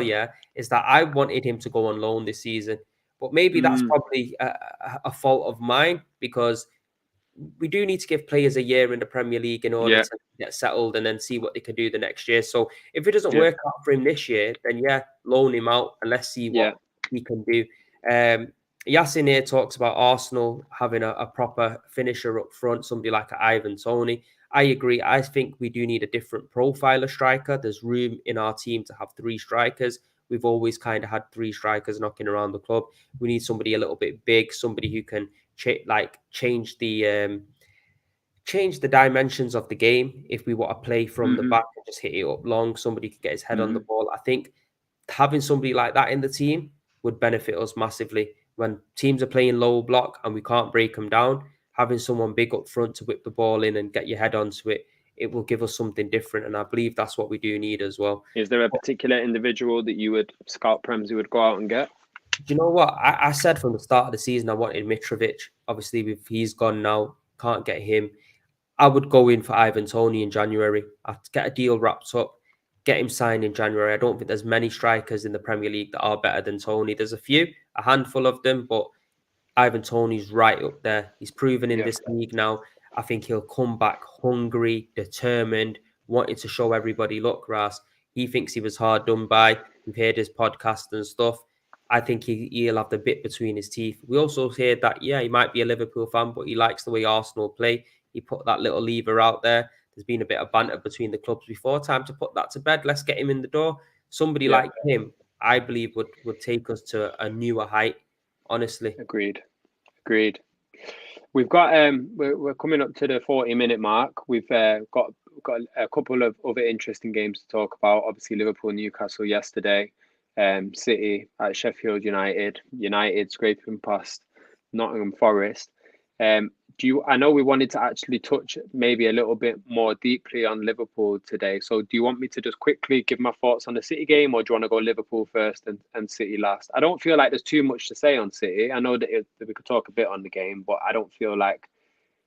is that I wanted him to go on loan this season. But maybe that's probably a fault of mine, because we do need to give players a year in the Premier League in order Yeah, to get settled and then see what they can do the next year. So if it doesn't yeah, work out for him this year, then yeah, loan him out and let's see yeah. what he can do. Um, Yasin here talks about Arsenal having a proper finisher up front, somebody like Ivan Toney. I agree. I think we do need a different profile of striker. There's room in our team to have three strikers. We've always kind of had three strikers knocking around the club. We need somebody a little bit big, somebody who can change the dimensions of the game. If we want to play from the Hmm. back and just hit it up long, somebody could get his head on the Hmm. ball. I think having somebody like that in the team would benefit us massively. When teams are playing low block and we can't break them down, having someone big up front to whip the ball in and get your head onto it, it will give us something different. And I believe that's what we do need as well. Is there a particular individual that you would scout Prems you would go out and get? Do you know what? I said from the start of the season I wanted Mitrovic. Obviously, if he's gone now, can't get him. I would go in for Ivan Toney in January. I'd get a deal wrapped up, get him signed in January. I don't think there's many strikers in the Premier League that are better than Toney. There's a handful of them, but Ivan Toney's right up there. He's proven in Yeah, this league now. I think he'll come back hungry, determined, wanting to show everybody, look, Ras, he thinks he was hard done by. We've heard his podcast and stuff. I think he'll have the bit between his teeth. We also heard that, yeah, he might be a Liverpool fan, but he likes the way Arsenal play. He put that little lever out there. There's been a bit of banter between the clubs before. Time to put that to bed. Let's get him in the door. Somebody yeah, like him, I believe, would take us to a newer height, honestly. agreed, agreed. We've got we're coming up to the 40-minute mark. We've got a couple of other interesting games to talk about. Obviously, Liverpool, Newcastle yesterday, City at Sheffield United, United scraping past Nottingham Forest. Do you? I know we wanted to actually touch maybe a little bit more deeply on Liverpool today. So, do you want me to just quickly give my thoughts on the City game, or do you want to go Liverpool first and City last? I don't feel like there's too much to say on City. I know that we could talk a bit on the game, but I don't feel like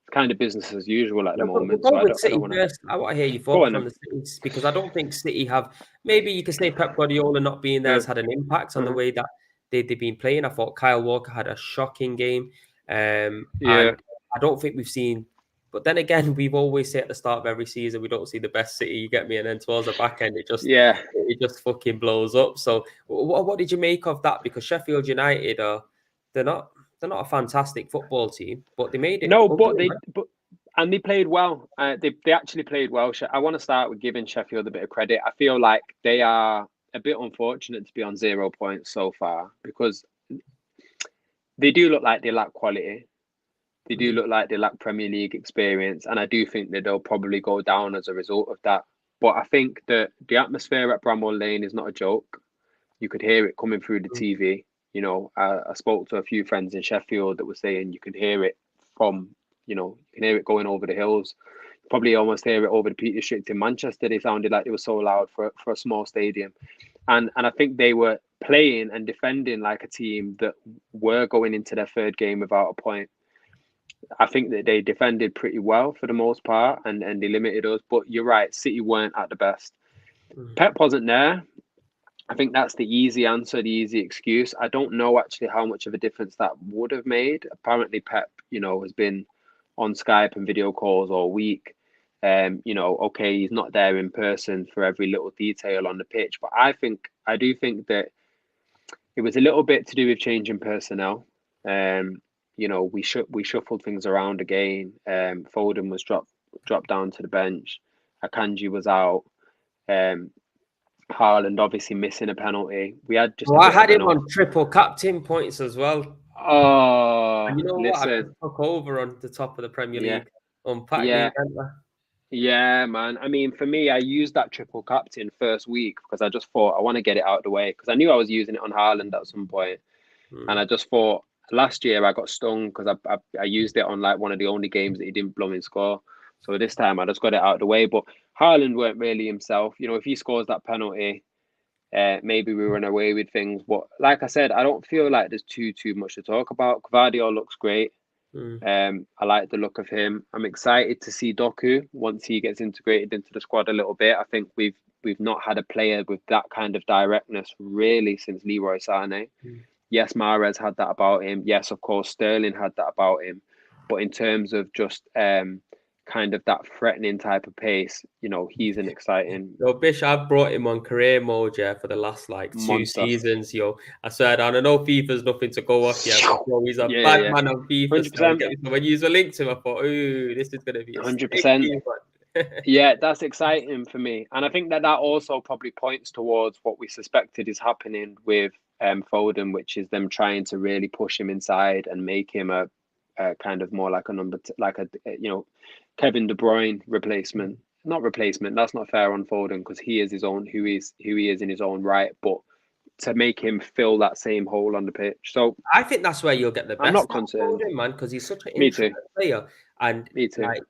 it's kind of business as usual at the Yeah, but we'll moment. go So with I don't City want to first. I want to hear your go thoughts on on them. the City because I don't think City have. Maybe you could say Pep Guardiola not being there Uh, has had an impact on the uh, way that they've been playing. I thought Kyle Walker had a shocking game, yeah, and I don't think we've seen. But then again, we've always said at the start of every season we don't see the best City. You get me, and then towards the back end, yeah. it just fucking blows up. So, what did you make of that? Because Sheffield United are they're not they're not a fantastic football team, but they made it No, ugly. and they played well. They actually played well. I want to start with giving Sheffield a bit of credit. I feel like they are a bit unfortunate to be on 0 points so far because they do look like they lack quality. They do Mm, look like they lack Premier League experience, and I do think that they'll probably go down as a result of that. But I think that the atmosphere at Bramwell Lane is not a joke. You could hear it coming through the mm, TV. I spoke to a few friends in Sheffield that were saying you can hear it from, you can hear it going over the hills. Probably almost hear it over the Peak District in Manchester. They sounded like they were so loud for a small stadium. And I think they were playing and defending like a team that were going into their third game without a point. I think that they defended pretty well for the most part and they limited us. But you're right, City weren't at the best. mm. Pep wasn't there. I think that's the easy answer, the easy excuse. I don't know actually how much of a difference that would have made. Apparently, Pep, has been on Skype and video calls all week. Okay, he's not there in person for every little detail on the pitch, but I do think that it was a little bit to do with changing personnel. We shuffled things around again. Foden was dropped down to the bench. Akanji was out. Um, Haaland obviously missing a penalty. We had just Well, a I bit of had an him off. on triple captain points as well. And Oh, you know what? I listen, just took over on the top of the Premier yeah, League. Unpacked yeah, me, didn't I? yeah, man. I mean, for me, I used that triple captain first week because I just thought I want to get it out of the way because I knew I was using it on Haaland at some point, and Mm, I just thought last year I got stung because I used it on like one of the only games that he didn't blow and score. So this time I just got it out of the way. But Haaland weren't really himself. If he scores that penalty. Maybe we run away with things, but like I said, I don't feel like there's too much to talk about. Gvardiol looks great. mm, I like the look of him. I'm excited to see Doku once he gets integrated into the squad a little bit. I think we've not had a player with that kind of directness really since Leroy Sané. mm. Yes, Mahrez had that about him. Yes, of course, Sterling had that about him. But in terms of just kind of that threatening type of pace, he's an exciting Yo, Bish, I've brought him on career mode, yeah, for the last like 2 monster. seasons, yo. I swear down, I know FIFA's nothing to go off, yeah, but bro, he's a bad Yeah, man on FIFA still. 100%, So when you use a link to him, I thought, ooh, this is gonna be a 100%. sticky one. Yeah, that's exciting for me, and I think that also probably points towards what we suspected is happening with Foden, which is them trying to really push him inside and make him a kind of more like a like a Kevin De Bruyne replacement. Not replacement. That's not fair on Foden because he is his own who he is in his own right. But to make him fill that same hole on the pitch, so I think that's where you'll get the I'm best not out of concerned. Foden, man, because he's such an Me too. intricate player. And Me too. like,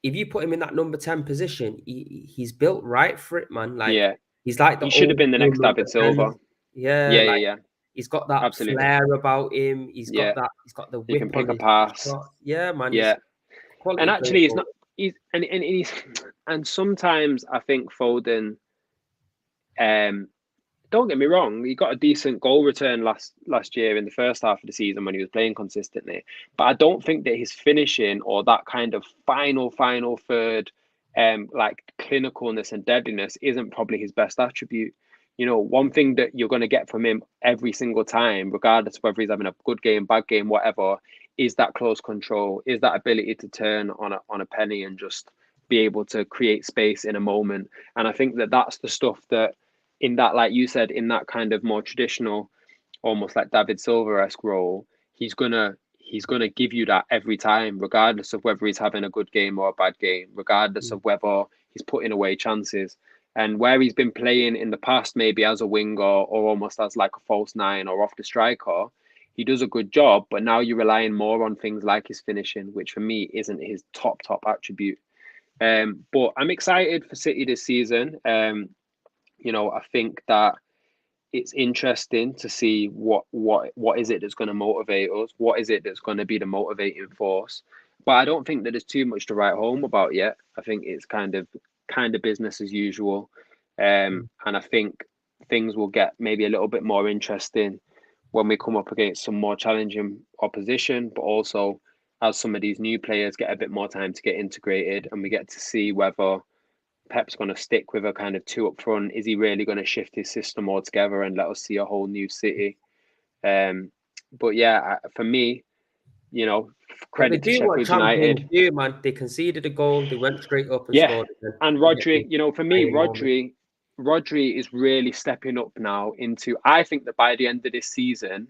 if you put him in that number 10 position, he's built right for it, man. Like, Yeah, he's like the he should have old been the next number David 10. Silva. Yeah, like Yeah. he's got that Absolutely. flair about him. He's Yeah. got the He can whip pick on a his pass. shot. Yeah, man. Yeah. He's quality And actually, player, he's not. He's and sometimes I think Foden. Don't get me wrong, he got a decent goal return last year in the first half of the season when he was playing consistently. But I don't think that his finishing or that kind of final third, like clinicalness and deadliness isn't probably his best attribute. One thing that you're going to get from him every single time, regardless of whether he's having a good game, bad game, whatever, is that close control, is that ability to turn on a penny and just be able to create space in a moment. And I think that that's the stuff that, in that, like you said, in that kind of more traditional, almost like David Silva-esque role, he's gonna give you that every time, regardless of whether he's having a good game or a bad game, regardless of whether he's putting away chances. And where he's been playing in the past, maybe as a winger or almost as like a false nine or off the striker, he does a good job. But now you're relying more on things like his finishing, which for me isn't his top attribute. But I'm excited for City this season. I think that it's interesting to see what is it that's going to motivate us, what is it that's going to be the motivating force. But I don't think that there's too much to write home about yet. I think it's kind of business as usual, and I think things will get maybe a little bit more interesting when we come up against some more challenging opposition, but also as some of these new players get a bit more time to get integrated, and we get to see whether Pep's going to stick with a kind of two up front. Is he really going to shift his system altogether and let us see a whole new City? But yeah, for me, But they credit to do what Sheffield champions United. do, man. They conceded a goal, they went straight up and Yeah, scored again. and Rodri, for me, Rodri is really stepping up now into. I think that by the end of this season,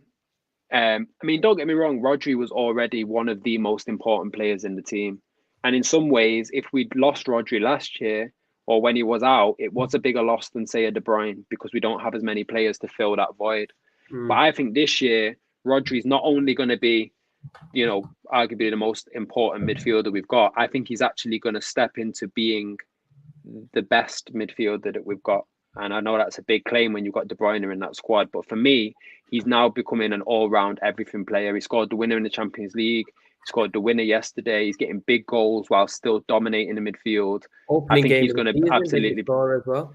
I mean, don't get me wrong, Rodri was already one of the most important players in the team. And in some ways, if we'd lost Rodri last year or when he was out, it was a bigger loss than, say, a De Bruyne because we don't have as many players to fill that void. But I think this year, Rodri's not only going to be, arguably the most important midfielder we've got, I think he's actually going to step into being the best midfielder that we've got. And I know that's a big claim when you've got De Bruyne in that squad. But for me, he's now becoming an all-round everything player. He scored the winner in the Champions League. He scored the winner yesterday. He's getting big goals while still dominating the midfield. I think he's going to absolutely score as well.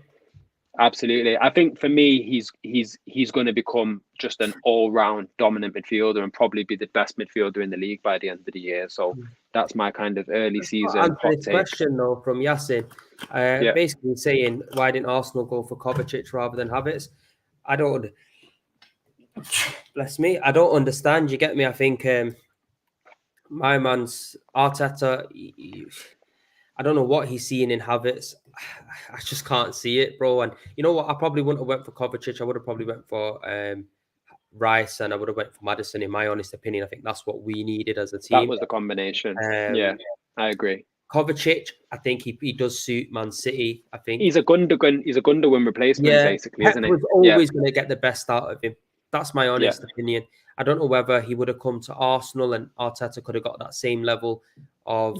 Absolutely. I think for me, he's going to become just an all-round dominant midfielder and probably be the best midfielder in the league by the end of the year. So that's my kind of early season hot take. Question though from Yassin, basically saying why didn't Arsenal go for Kovacic rather than Havertz? Bless me, I don't understand. You get me? I think my man's Arteta. I don't know what he's seeing in Havertz. I just can't see it, bro. And you know what? I probably wouldn't have went for Kovacic. I would have probably went for Rice, and I would have went for Maddison. In my honest opinion, I think that's what we needed as a team. That was the combination. Yeah, I agree. Kovacic, I think he does suit Man City. I think he's a Gundogan replacement, basically, Pep isn't he? Was always going to get the best out of him. That's my honest opinion. I don't know whether he would have come to Arsenal and Arteta could have got that same level of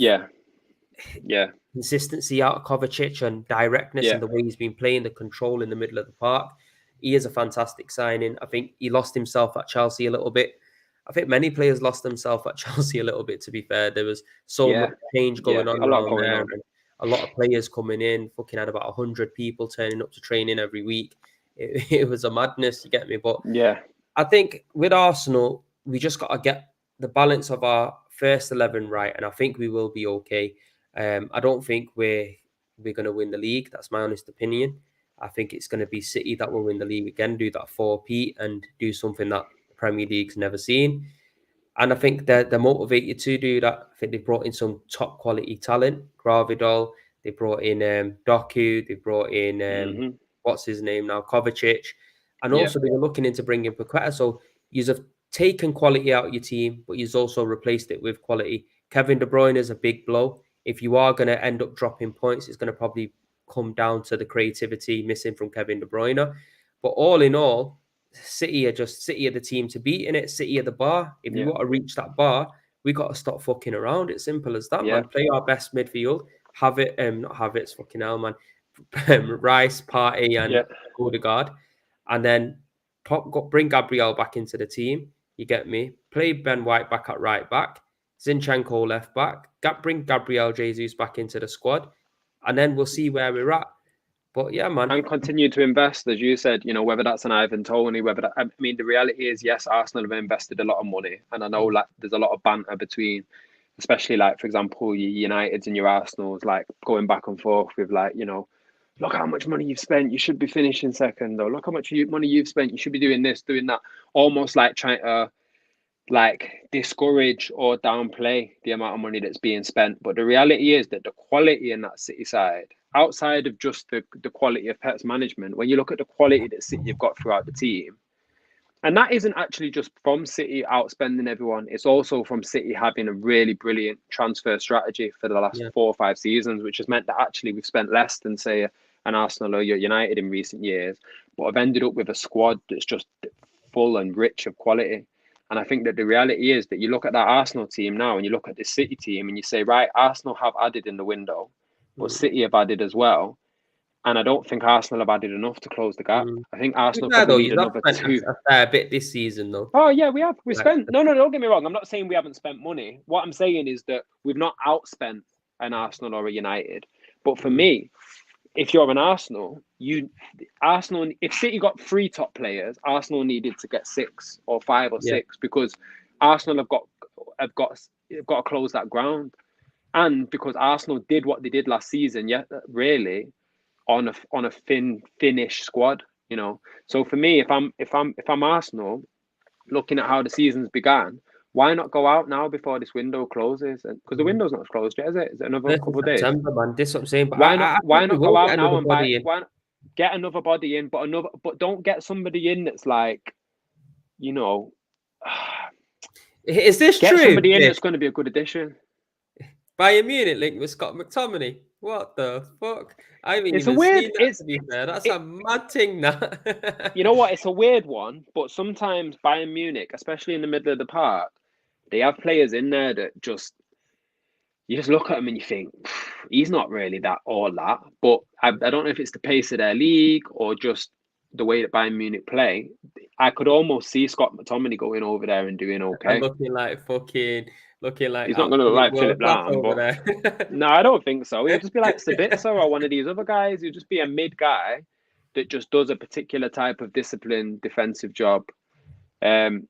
consistency out of Kovacic and directness and the way he's been playing, the control in the middle of the park. He is a fantastic signing. I think he lost himself at Chelsea a little bit. I think many players lost themselves at Chelsea a little bit, to be fair. There was so much change going on around there. And a lot of players coming in, fucking had about 100 people turning up to training every week. It was a madness, you get me? But I think with Arsenal, we just got to get the balance of our first 11 right, and I think we will be okay. I don't think we're going to win the league. That's my honest opinion. I think it's going to be City that will win the league again, do that 4-peat and do something that the Premier League's never seen. And I think they're motivated to do that. I think they brought in some top quality talent. Gravidol, they brought in Doku, they brought in what's his name now, Kovacic. And Yeah. also they were looking into bringing Paqueta. So you have taken quality out of your team, but you've also replaced it with quality. Kevin De Bruyne is a big blow. If you are going to end up dropping points, it's going to probably come down to the creativity missing from Kevin De Bruyne. But all in all, City are the team to beat in it. City are the bar. If we Yeah. want to reach that bar, we got to stop fucking around. It's simple as that, Yeah. man. Play our best midfield. Have it, not have it. It's fucking hell, man. Rice, Partey, and Odegaard, and then bring Gabriel back into the team. You get me? Play Ben White back at right back, Zinchenko left back. Bring Gabriel Jesus back into the squad, and then we'll see where we're at. But yeah, man. And continue to invest, as you said, you know, whether that's an Ivan Toney, whether that, I mean, the reality is, yes, Arsenal have invested a lot of money. And I know like there's a lot of banter between, especially like, for example, your Uniteds and your Arsenals, like going back and forth with like, you know, look how much money you've spent, you should be finishing second, or look how much money you've spent, you should be doing this, doing that. Almost like trying to like discourage or downplay the amount of money that's being spent. But the reality is that the quality in that City side, outside of just the quality of Pep's management, when you look at the quality that City have got throughout the team, and that isn't actually just from City outspending everyone, it's also from City having a really brilliant transfer strategy for the last 4 or 5 seasons, which has meant that actually we've spent less than, say, an Arsenal or United in recent years, but have ended up with a squad that's just full and rich of quality. And I think that the reality is that you look at that Arsenal team now and you look at the City team and you say, right, Arsenal have added in the window, but City have added as well. And I don't think Arsenal have added enough to close the gap. I think Arsenal probably need another 2. A fair bit this season, though. Oh, yeah, we have. We spent... No, don't get me wrong. I'm not saying we haven't spent money. What I'm saying is that we've not outspent an Arsenal or a United. But for me, if you're an Arsenal, if City got 3 top players, Arsenal needed to get 6 or 5 or 6 because Arsenal have got to close that ground, and because Arsenal did what they did last season, really on a Finnish squad, you know. So for me, if I'm Arsenal, looking at how the season's began, why not go out now before this window closes? Because the window's not closed yet, is it? Is it another couple of days? September, man. This is what I'm saying. But why not go out now and get another body in, but don't get somebody in that's like, you know, is this get true? Somebody in that's going to be a good addition. Bayern Munich link with Scott McTominay. What the fuck? I haven't It's even a weird, seen that, to be fair. That's a mad thing, that. You know what? It's a weird one, but sometimes Bayern Munich, especially in the middle of the park, they have players in there that you just look at him and you think, he's not really that or that. But I don't know if it's the pace of their league or just the way that Bayern Munich play. I could almost see Scott McTominay going over there and doing okay. And looking like he's not going to look like Philip Lahm, but no, I don't think so. He'll just be like Sabitzer or one of these other guys. He'll just be a mid guy that just does a particular type of disciplined defensive job. I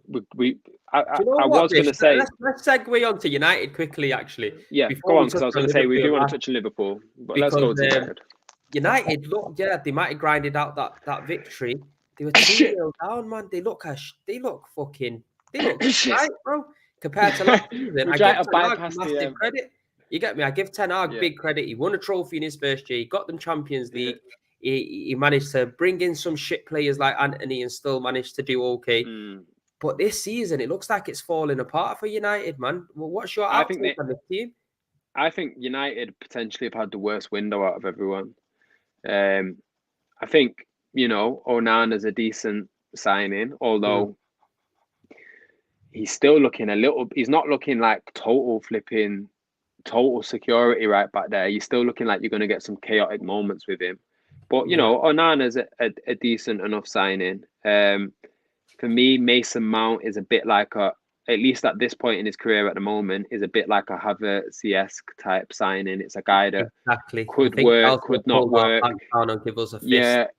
was going to say... Let's segue on to United quickly, actually. Yeah, go on, because I was going to say we do want to touch on Liverpool, but let's go to United. United, look, they might have grinded out that victory. They were 2-0 down, man. They look right, bro. Compared to last season, I give Ten Hag massive credit. You get me? I give Ten Hag big credit. He won a trophy in his first year. He got them Champions League. He managed to bring in some shit players like Anthony and still managed to do okay. But this season, it looks like it's falling apart for United, man. Well, what's your outlook on this team? I think United potentially have had the worst window out of everyone. I think, you know, Onana's a decent signing, although he's still looking he's not looking like total security right back there. He's still looking like you're going to get some chaotic moments with him. But, you know, Onana's a decent enough signing. For me, Mason Mount is a bit like at least at this point in his career at the moment, is a bit like a Havertz-esque type signing. It's a guy that could work, could not work. And give us a fist.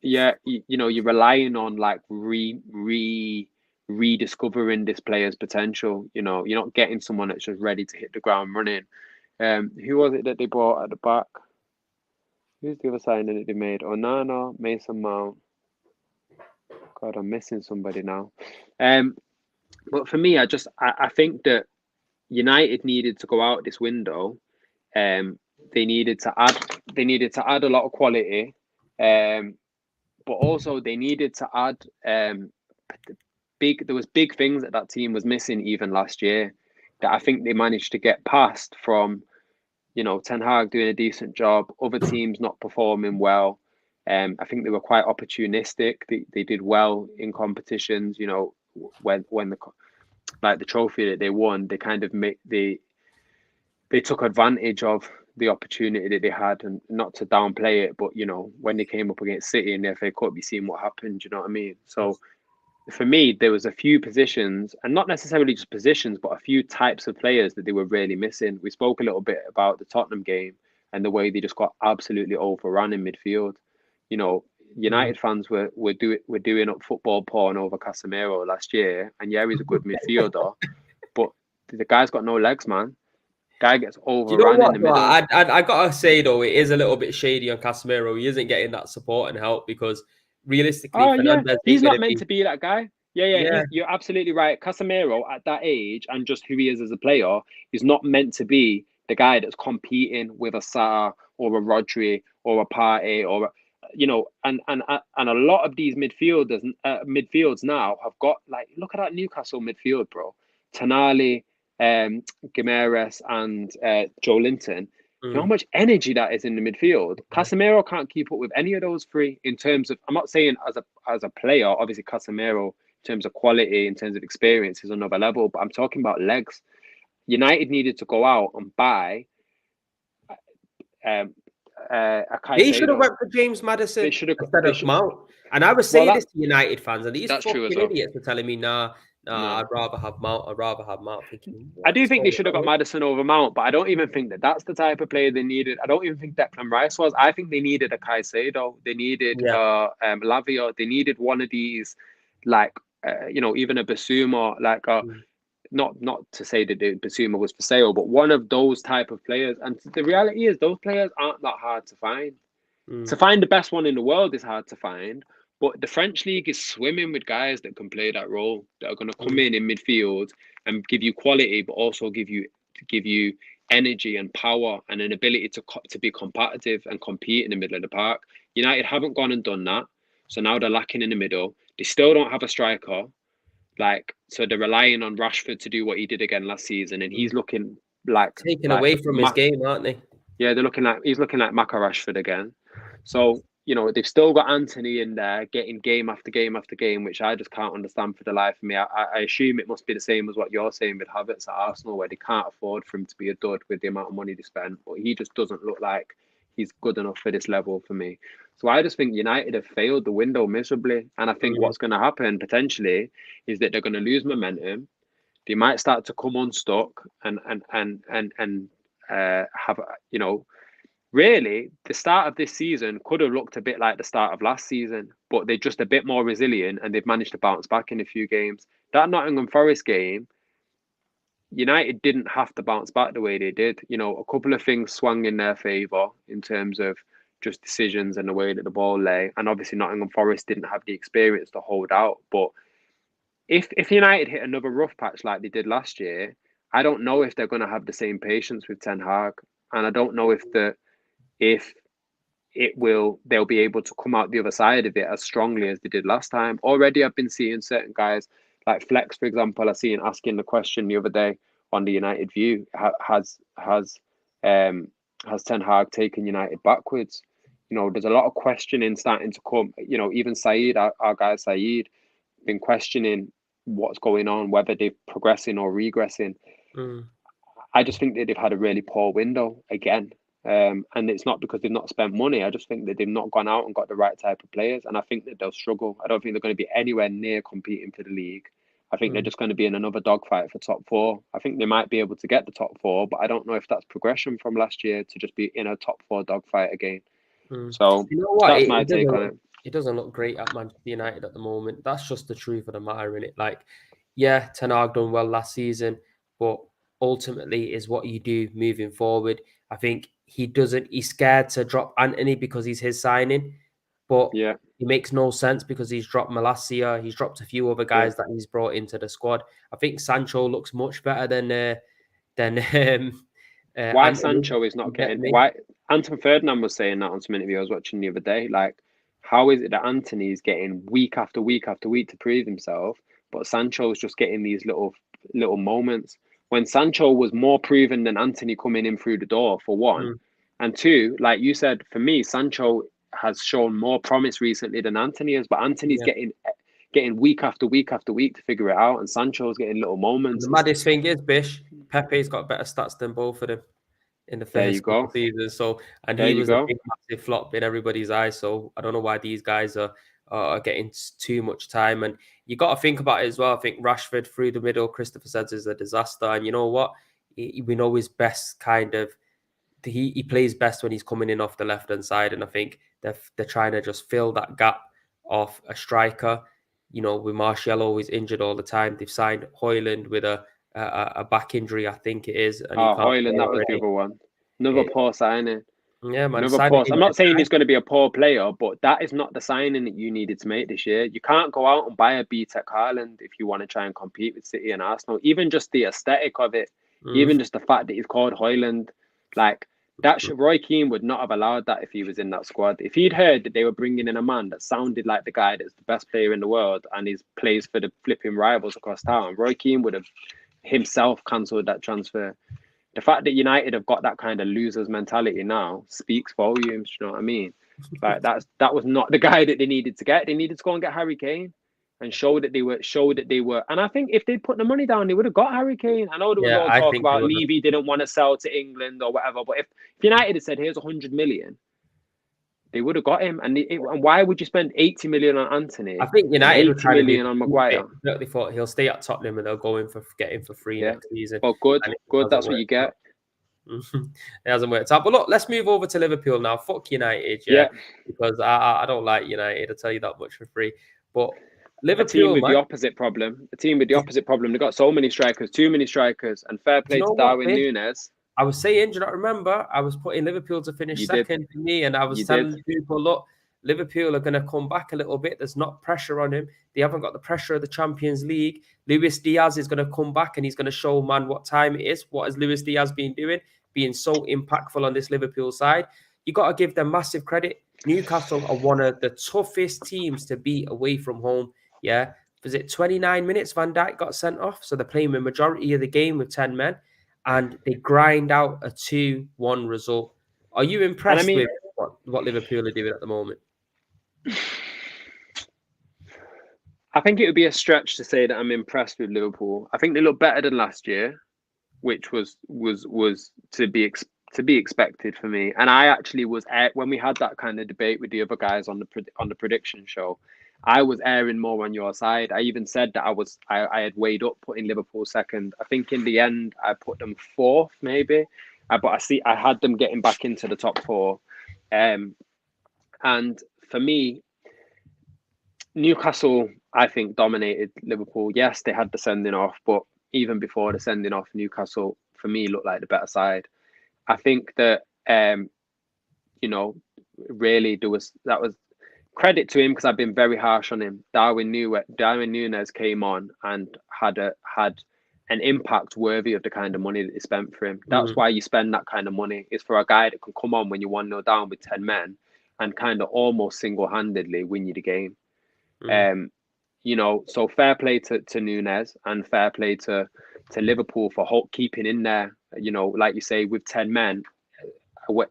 Yeah. You know, you're relying on like rebuilding rediscovering this player's potential. You know, you're not getting someone that's just ready to hit the ground running. Who was it that they brought at the back? Who's the other signing that they made? Onana, Mason Mount. God, I'm missing somebody now. But for me, I think that United needed to go out this window. They needed to add a lot of quality. But also they needed to add there was big things that team was missing even last year that I think they managed to get past from, you know, Ten Hag doing a decent job, other teams not performing well. I think they were quite opportunistic. They did well in competitions, you know, when the trophy that they won, they kind of they took advantage of the opportunity that they had, and not to downplay it, but you know, when they came up against City in the FA Cup, you seen what happened. You know what I mean? So for me, there was a few positions, and not necessarily just positions, but a few types of players that they were really missing. We spoke a little bit about the Tottenham game and the way they just got absolutely overrun in midfield. You know, United fans were doing up football porn over Casemiro last year, and yeah, he's a good midfielder, but the guy's got no legs, man. Guy gets Do you know overrun in what, the though? middle. I gotta say though, it is a little bit shady on Casemiro. He isn't getting that support and help because realistically, Oh yeah, Fernandez he's ain't not gonna meant be. to be that guy. Yeah, Yeah, you're absolutely right. Casemiro at that age and just who he is as a player is not meant to be the guy that's competing with a Salah or a Rodri or a Partey you know, and a lot of these midfields now have got, like, look at that Newcastle midfield, bro. Tonali, Gimenez, and Joe Linton. You know how much energy that is in the midfield. Casemiro can't keep up with any of those three in terms of. I'm not saying as a player. Obviously, Casemiro in terms of quality, in terms of experience, is another level. But I'm talking about legs. United needed to go out and buy a they should have Caicedo. went for James They Maddison should have. instead They of should. Mount. And I was Well, saying this to United fans, and these that's true as fucking well. idiots were telling me, nah, No. I'd rather have Mount. I'd rather have Mount. Thinking, I what do is think they going should have got on? Maddison over Mount, but I don't even think that that's the type of player they needed. I don't even think Declan Rice was. I think they needed a Caicedo. They needed Yeah. Lavia. They needed one of these, like, you know, even a Basuma, like not to say that Basuma was for sale, but one of those type of players. And the reality is, those players aren't that hard to find. To find the best one in the world is hard to find, but the French league is swimming with guys that can play that role, that are going to come in midfield and give you quality, but also give you energy and power and an ability to be competitive and compete in the middle of the park. United haven't gone and done that, so now they're lacking in the middle. They still don't have a striker, like, so they're relying on Rashford to do what he did again last season, and he's looking like Taken away from his game, aren't they? yeah, he's looking like Maka Rashford again. So, you know, they've still got Anthony in there getting game after game after game, which I just can't understand for the life of me. I assume it must be the same as what you're saying with Havertz at Arsenal, where they can't afford for him to be a dud with the amount of money they spend. But he just doesn't look like he's good enough for this level for me. So I just think United have failed the window miserably. And I think what's going to happen potentially is that they're going to lose momentum. They might start to come unstuck and have, you know, really, the start of this season could have looked a bit like the start of last season, but they're just a bit more resilient and they've managed to bounce back in a few games. That Nottingham Forest game, United didn't have to bounce back the way they did. You know, a couple of things swung in their favour in terms of just decisions and the way that the ball lay. And obviously, Nottingham Forest didn't have the experience to hold out. But if United hit another rough patch like they did last year, I don't know if they're going to have the same patience with Ten Hag, and I don't know if they'll be able to come out the other side of it as strongly as they did last time. Already, I've been seeing certain guys like Flex, for example. I seen asking the question the other day on the United View: has Ten Hag taken United backwards? You know, there's a lot of questioning starting to come. You know, even Saeed, our guy Saeed, been questioning what's going on, whether they're progressing or regressing. I just think that they've had a really poor window again. And it's not because they've not spent money. I just think that they've not gone out and got the right type of players. And I think that they'll struggle. I don't think they're going to be anywhere near competing for the league. I think they're just going to be in another dogfight for top four. I think they might be able to get the top four, but I don't know if that's progression from last year to just be in a top four dogfight again. So You know what? that's my take on it. it doesn't look great at Manchester United at the moment. That's just the truth of the matter, innit? Like, yeah, Ten Hag done well last season, but ultimately is what you do moving forward. I think he's scared to drop Anthony because he's his signing, but Yeah, it makes no sense because he's dropped Malacia, he's dropped a few other yeah. guys that he's brought into the squad. I think Sancho looks much better than Why Anthony. Sancho is You not get getting me? why Anton Ferdinand was saying that on some interview I was watching the other day. Like, how is it that Anthony is getting week after week after week to prove himself, but Sancho's just getting these little moments when Sancho was more proven than Anthony coming in through the door, for one. Mm, And two, like you said, for me, Sancho has shown more promise recently than Anthony has, but Anthony's yeah. getting week after week after week to figure it out, and Sancho's getting little And moments. the It's maddest thing is, Bish, Pepe's got better stats than both of them in the there you first couple go. of seasons. So, and There he you was a go. big, massive flop in everybody's eyes. So, I don't know why these guys are getting too much time. And you got to think about it as well. I think Rashford through the middle, Christopher says is a disaster. And you know what? We know his best kind of he plays best when he's coming in off the left hand side, and I think they're trying to just fill that gap of a striker. You know, with Martial always injured all the time, they've signed Hoyland with a back injury, I think it is, and he Oh, can't Hoyland, play that was the already. other one. Another It, poor signing. yeah, man, Another signing poor. I'm injured not saying guy. he's going to be a poor player, but that is not the signing that you needed to make this year. You can't go out and buy a B-Tech Haaland if you want to try and compete with City and Arsenal. Even just the aesthetic of it, Mm, even just the fact that he's called Hoyland, like that. Roy Keane would not have allowed that if he was in that squad. If he'd heard that they were bringing in a man that sounded like the guy that's the best player in the world and he plays for the flipping rivals across town, Roy Keane would have himself cancelled that transfer. The fact that United have got that kind of losers mentality now speaks volumes. You know what I mean? Like that was not the guy that they needed to get. They needed to go and get Harry Kane and show that they were. And I think if they'd put the money down, they would have got Harry Kane. I know there was yeah, all I talk think they about would have. Levy didn't want to sell to England or whatever, but if United had said here's 100 million, they would have got him. And why would you spend 80 million on I Anthony think and United were 80 trying to do million on the bit. Maguire? They thought he'll stay at Tottenham and they'll go in for get him for free Yeah, next season, well, good, and it good. hasn't That's what you worked out. get. It hasn't worked out. But look, let's move over to Liverpool now. Fuck United, yeah, Yeah, because I don't like United. I'll tell you that much for free. But a team Liverpool, with the man, opposite problem. A team with the opposite problem. They got so many strikers, too many strikers, and fair do you play know to what, Darwin Bish? Nunes. I was saying, do you not remember? I was putting Liverpool to finish You did, second for me, and I was you did. telling people, look, Liverpool are going to come back a little bit. There's not pressure on him. They haven't got the pressure of the Champions League. Luis Diaz is going to come back and he's going to show man what time it is. What has Luis Diaz been doing? Being so impactful on this Liverpool side. You got to give them massive credit. Newcastle are one of the toughest teams to beat away from home. Yeah. Was it 29 minutes Van Dijk got sent off? So they're playing the majority of the game with 10 men and they grind out a 2-1 result. Are you And I impressed mean, with what Liverpool are doing at the moment? I think it would be a stretch to say that I'm impressed with Liverpool. I think they look better than last year, which was to be expected for me. And I actually was when we had that kind of debate with the other guys on the prediction show. I was airing more on your side. I even said that I had weighed up putting Liverpool second. I think in the end I put them fourth maybe, but I had them getting back into the top four. And for me, Newcastle, I think, dominated Liverpool. Yes, they had the sending off, but even before the sending off, Newcastle, for me, looked like the better side. I think that, you know, really that was credit to him because I've been very harsh on him. Darwin Nunes came on and had an impact worthy of the kind of money that they spent for him. That's Mm, why you spend that kind of money. It's for a guy that can come on when you're 1-0 down with 10 men and kind of almost single-handedly win you the game. mm, Um, so fair play to Nunes and fair play to Liverpool for keeping in there. Like you say, with 10 men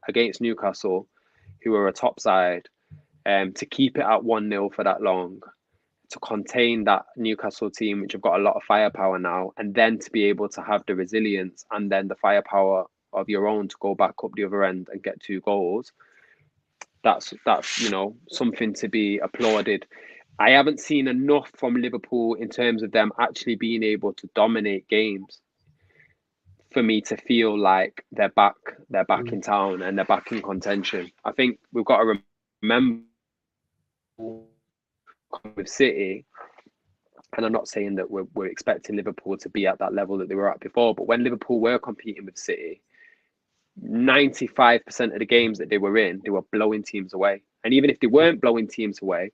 against Newcastle, who are a top side, to keep it at 1-0 for that long, to contain that Newcastle team, which have got a lot of firepower now, and then to be able to have the resilience and then the firepower of your own to go back up the other end and get 2 goals. That's something to be applauded. I haven't seen enough from Liverpool in terms of them actually being able to dominate games for me to feel like they're back mm. in town and they're back in contention. I think we've got to remember with City, and I'm not saying that we're expecting Liverpool to be at that level that they were at before, but when Liverpool were competing with City, 95% of the games that they were in, they were blowing teams away. And even if they weren't blowing teams away,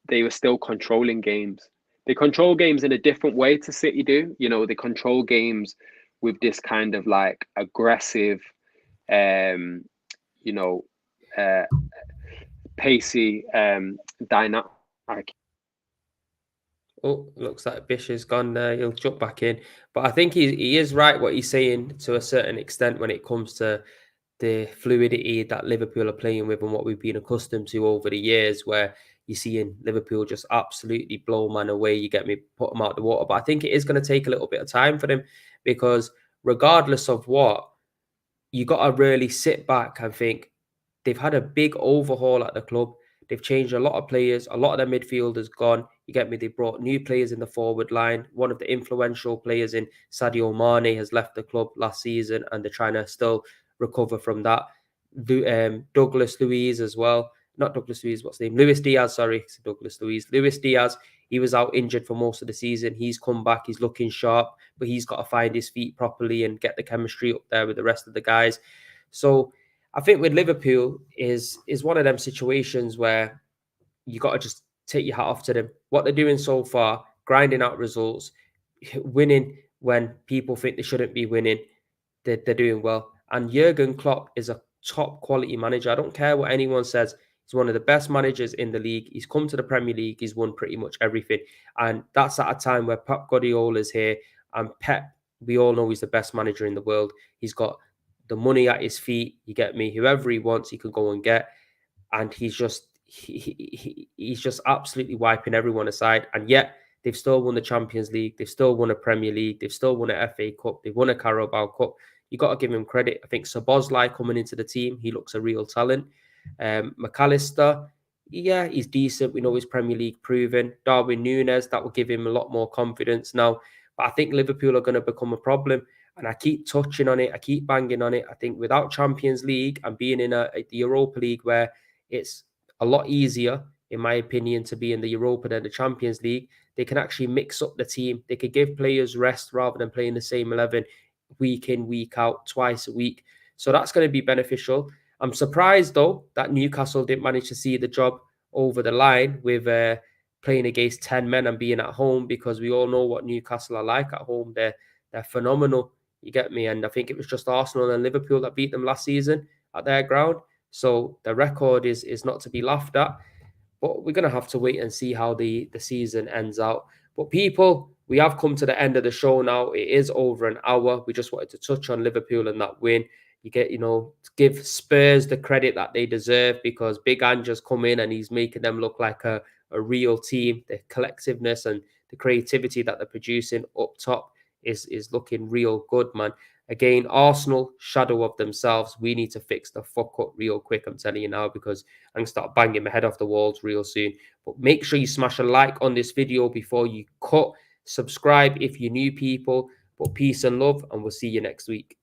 they were still controlling games. They control games in a different way to City do. You know, they control games with this kind of like aggressive, you know, uh, pacey, dynamic. Oh, looks like Bish has gone there. He'll jump back in. But I think he is right what he's saying to a certain extent when it comes to the fluidity that Liverpool are playing with and what we've been accustomed to over the years, where you're seeing Liverpool just absolutely blow man away. You get me, put them out the water. But I think it is going to take a little bit of time for them, because regardless of what, you got to really sit back and think they've had a big overhaul at the club. They've changed a lot of players. A lot of their midfielders gone. You get me? They brought new players in the forward line. One of the influential players in Sadio Mane has left the club last season, and they're trying to still recover from that. Douglas Luiz as well. Not Douglas Luiz, what's his name? Luis Diaz, sorry. Douglas Luiz. Luis Diaz, he was out injured for most of the season. He's come back. He's looking sharp, but he's got to find his feet properly and get the chemistry up there with the rest of the guys. So I think with Liverpool is one of them situations where you got to just take your hat off to them. What they're doing so far, grinding out results, winning when people think they shouldn't be winning, they're doing well. And Jurgen Klopp is a top quality manager. I don't care what anyone says. He's one of the best managers in the league. He's come to the Premier League. He's won pretty much everything. And that's at a time where Pep Guardiola is here. And Pep, we all know he's the best manager in the world. He's got the money at his feet. You get me? Whoever he wants, he can go and get. And he's just he's just absolutely wiping everyone aside. And yet they've still won the Champions League. They've still won a Premier League. They've still won an FA Cup. They've won a Carabao Cup. You got to give him credit. I think Szoboszlai coming into the team, he looks a real talent. McAllister, yeah, he's decent. We know he's Premier League proven. Darwin Núñez, that will give him a lot more confidence now. But I think Liverpool are going to become a problem. And I keep touching on it. I keep banging on it. I think without Champions League and being in the Europa League, where it's a lot easier, in my opinion, to be in the Europa than the Champions League, they can actually mix up the team. They could give players rest rather than playing the same 11 week in, week out, twice a week. So that's going to be beneficial. I'm surprised, though, that Newcastle didn't manage to see the job over the line with playing against 10 men and being at home, because we all know what Newcastle are like at home. They're phenomenal. You get me? And I think it was just Arsenal and Liverpool that beat them last season at their ground. So the record is not to be laughed at. But we're going to have to wait and see how the season ends out. But people, we have come to the end of the show now. It is over an hour. We just wanted to touch on Liverpool and that win. You get, give Spurs the credit that they deserve, because Big Ange has come in and he's making them look like a real team. The collectiveness and the creativity that they're producing up top is looking real good, man. Again, Arsenal, shadow of themselves. We need to fix the fuck up real quick, I'm telling you now, because I'm going to start banging my head off the walls real soon. But make sure you smash a like on this video before you cut. Subscribe if you're new people. But peace and love, and we'll see you next week.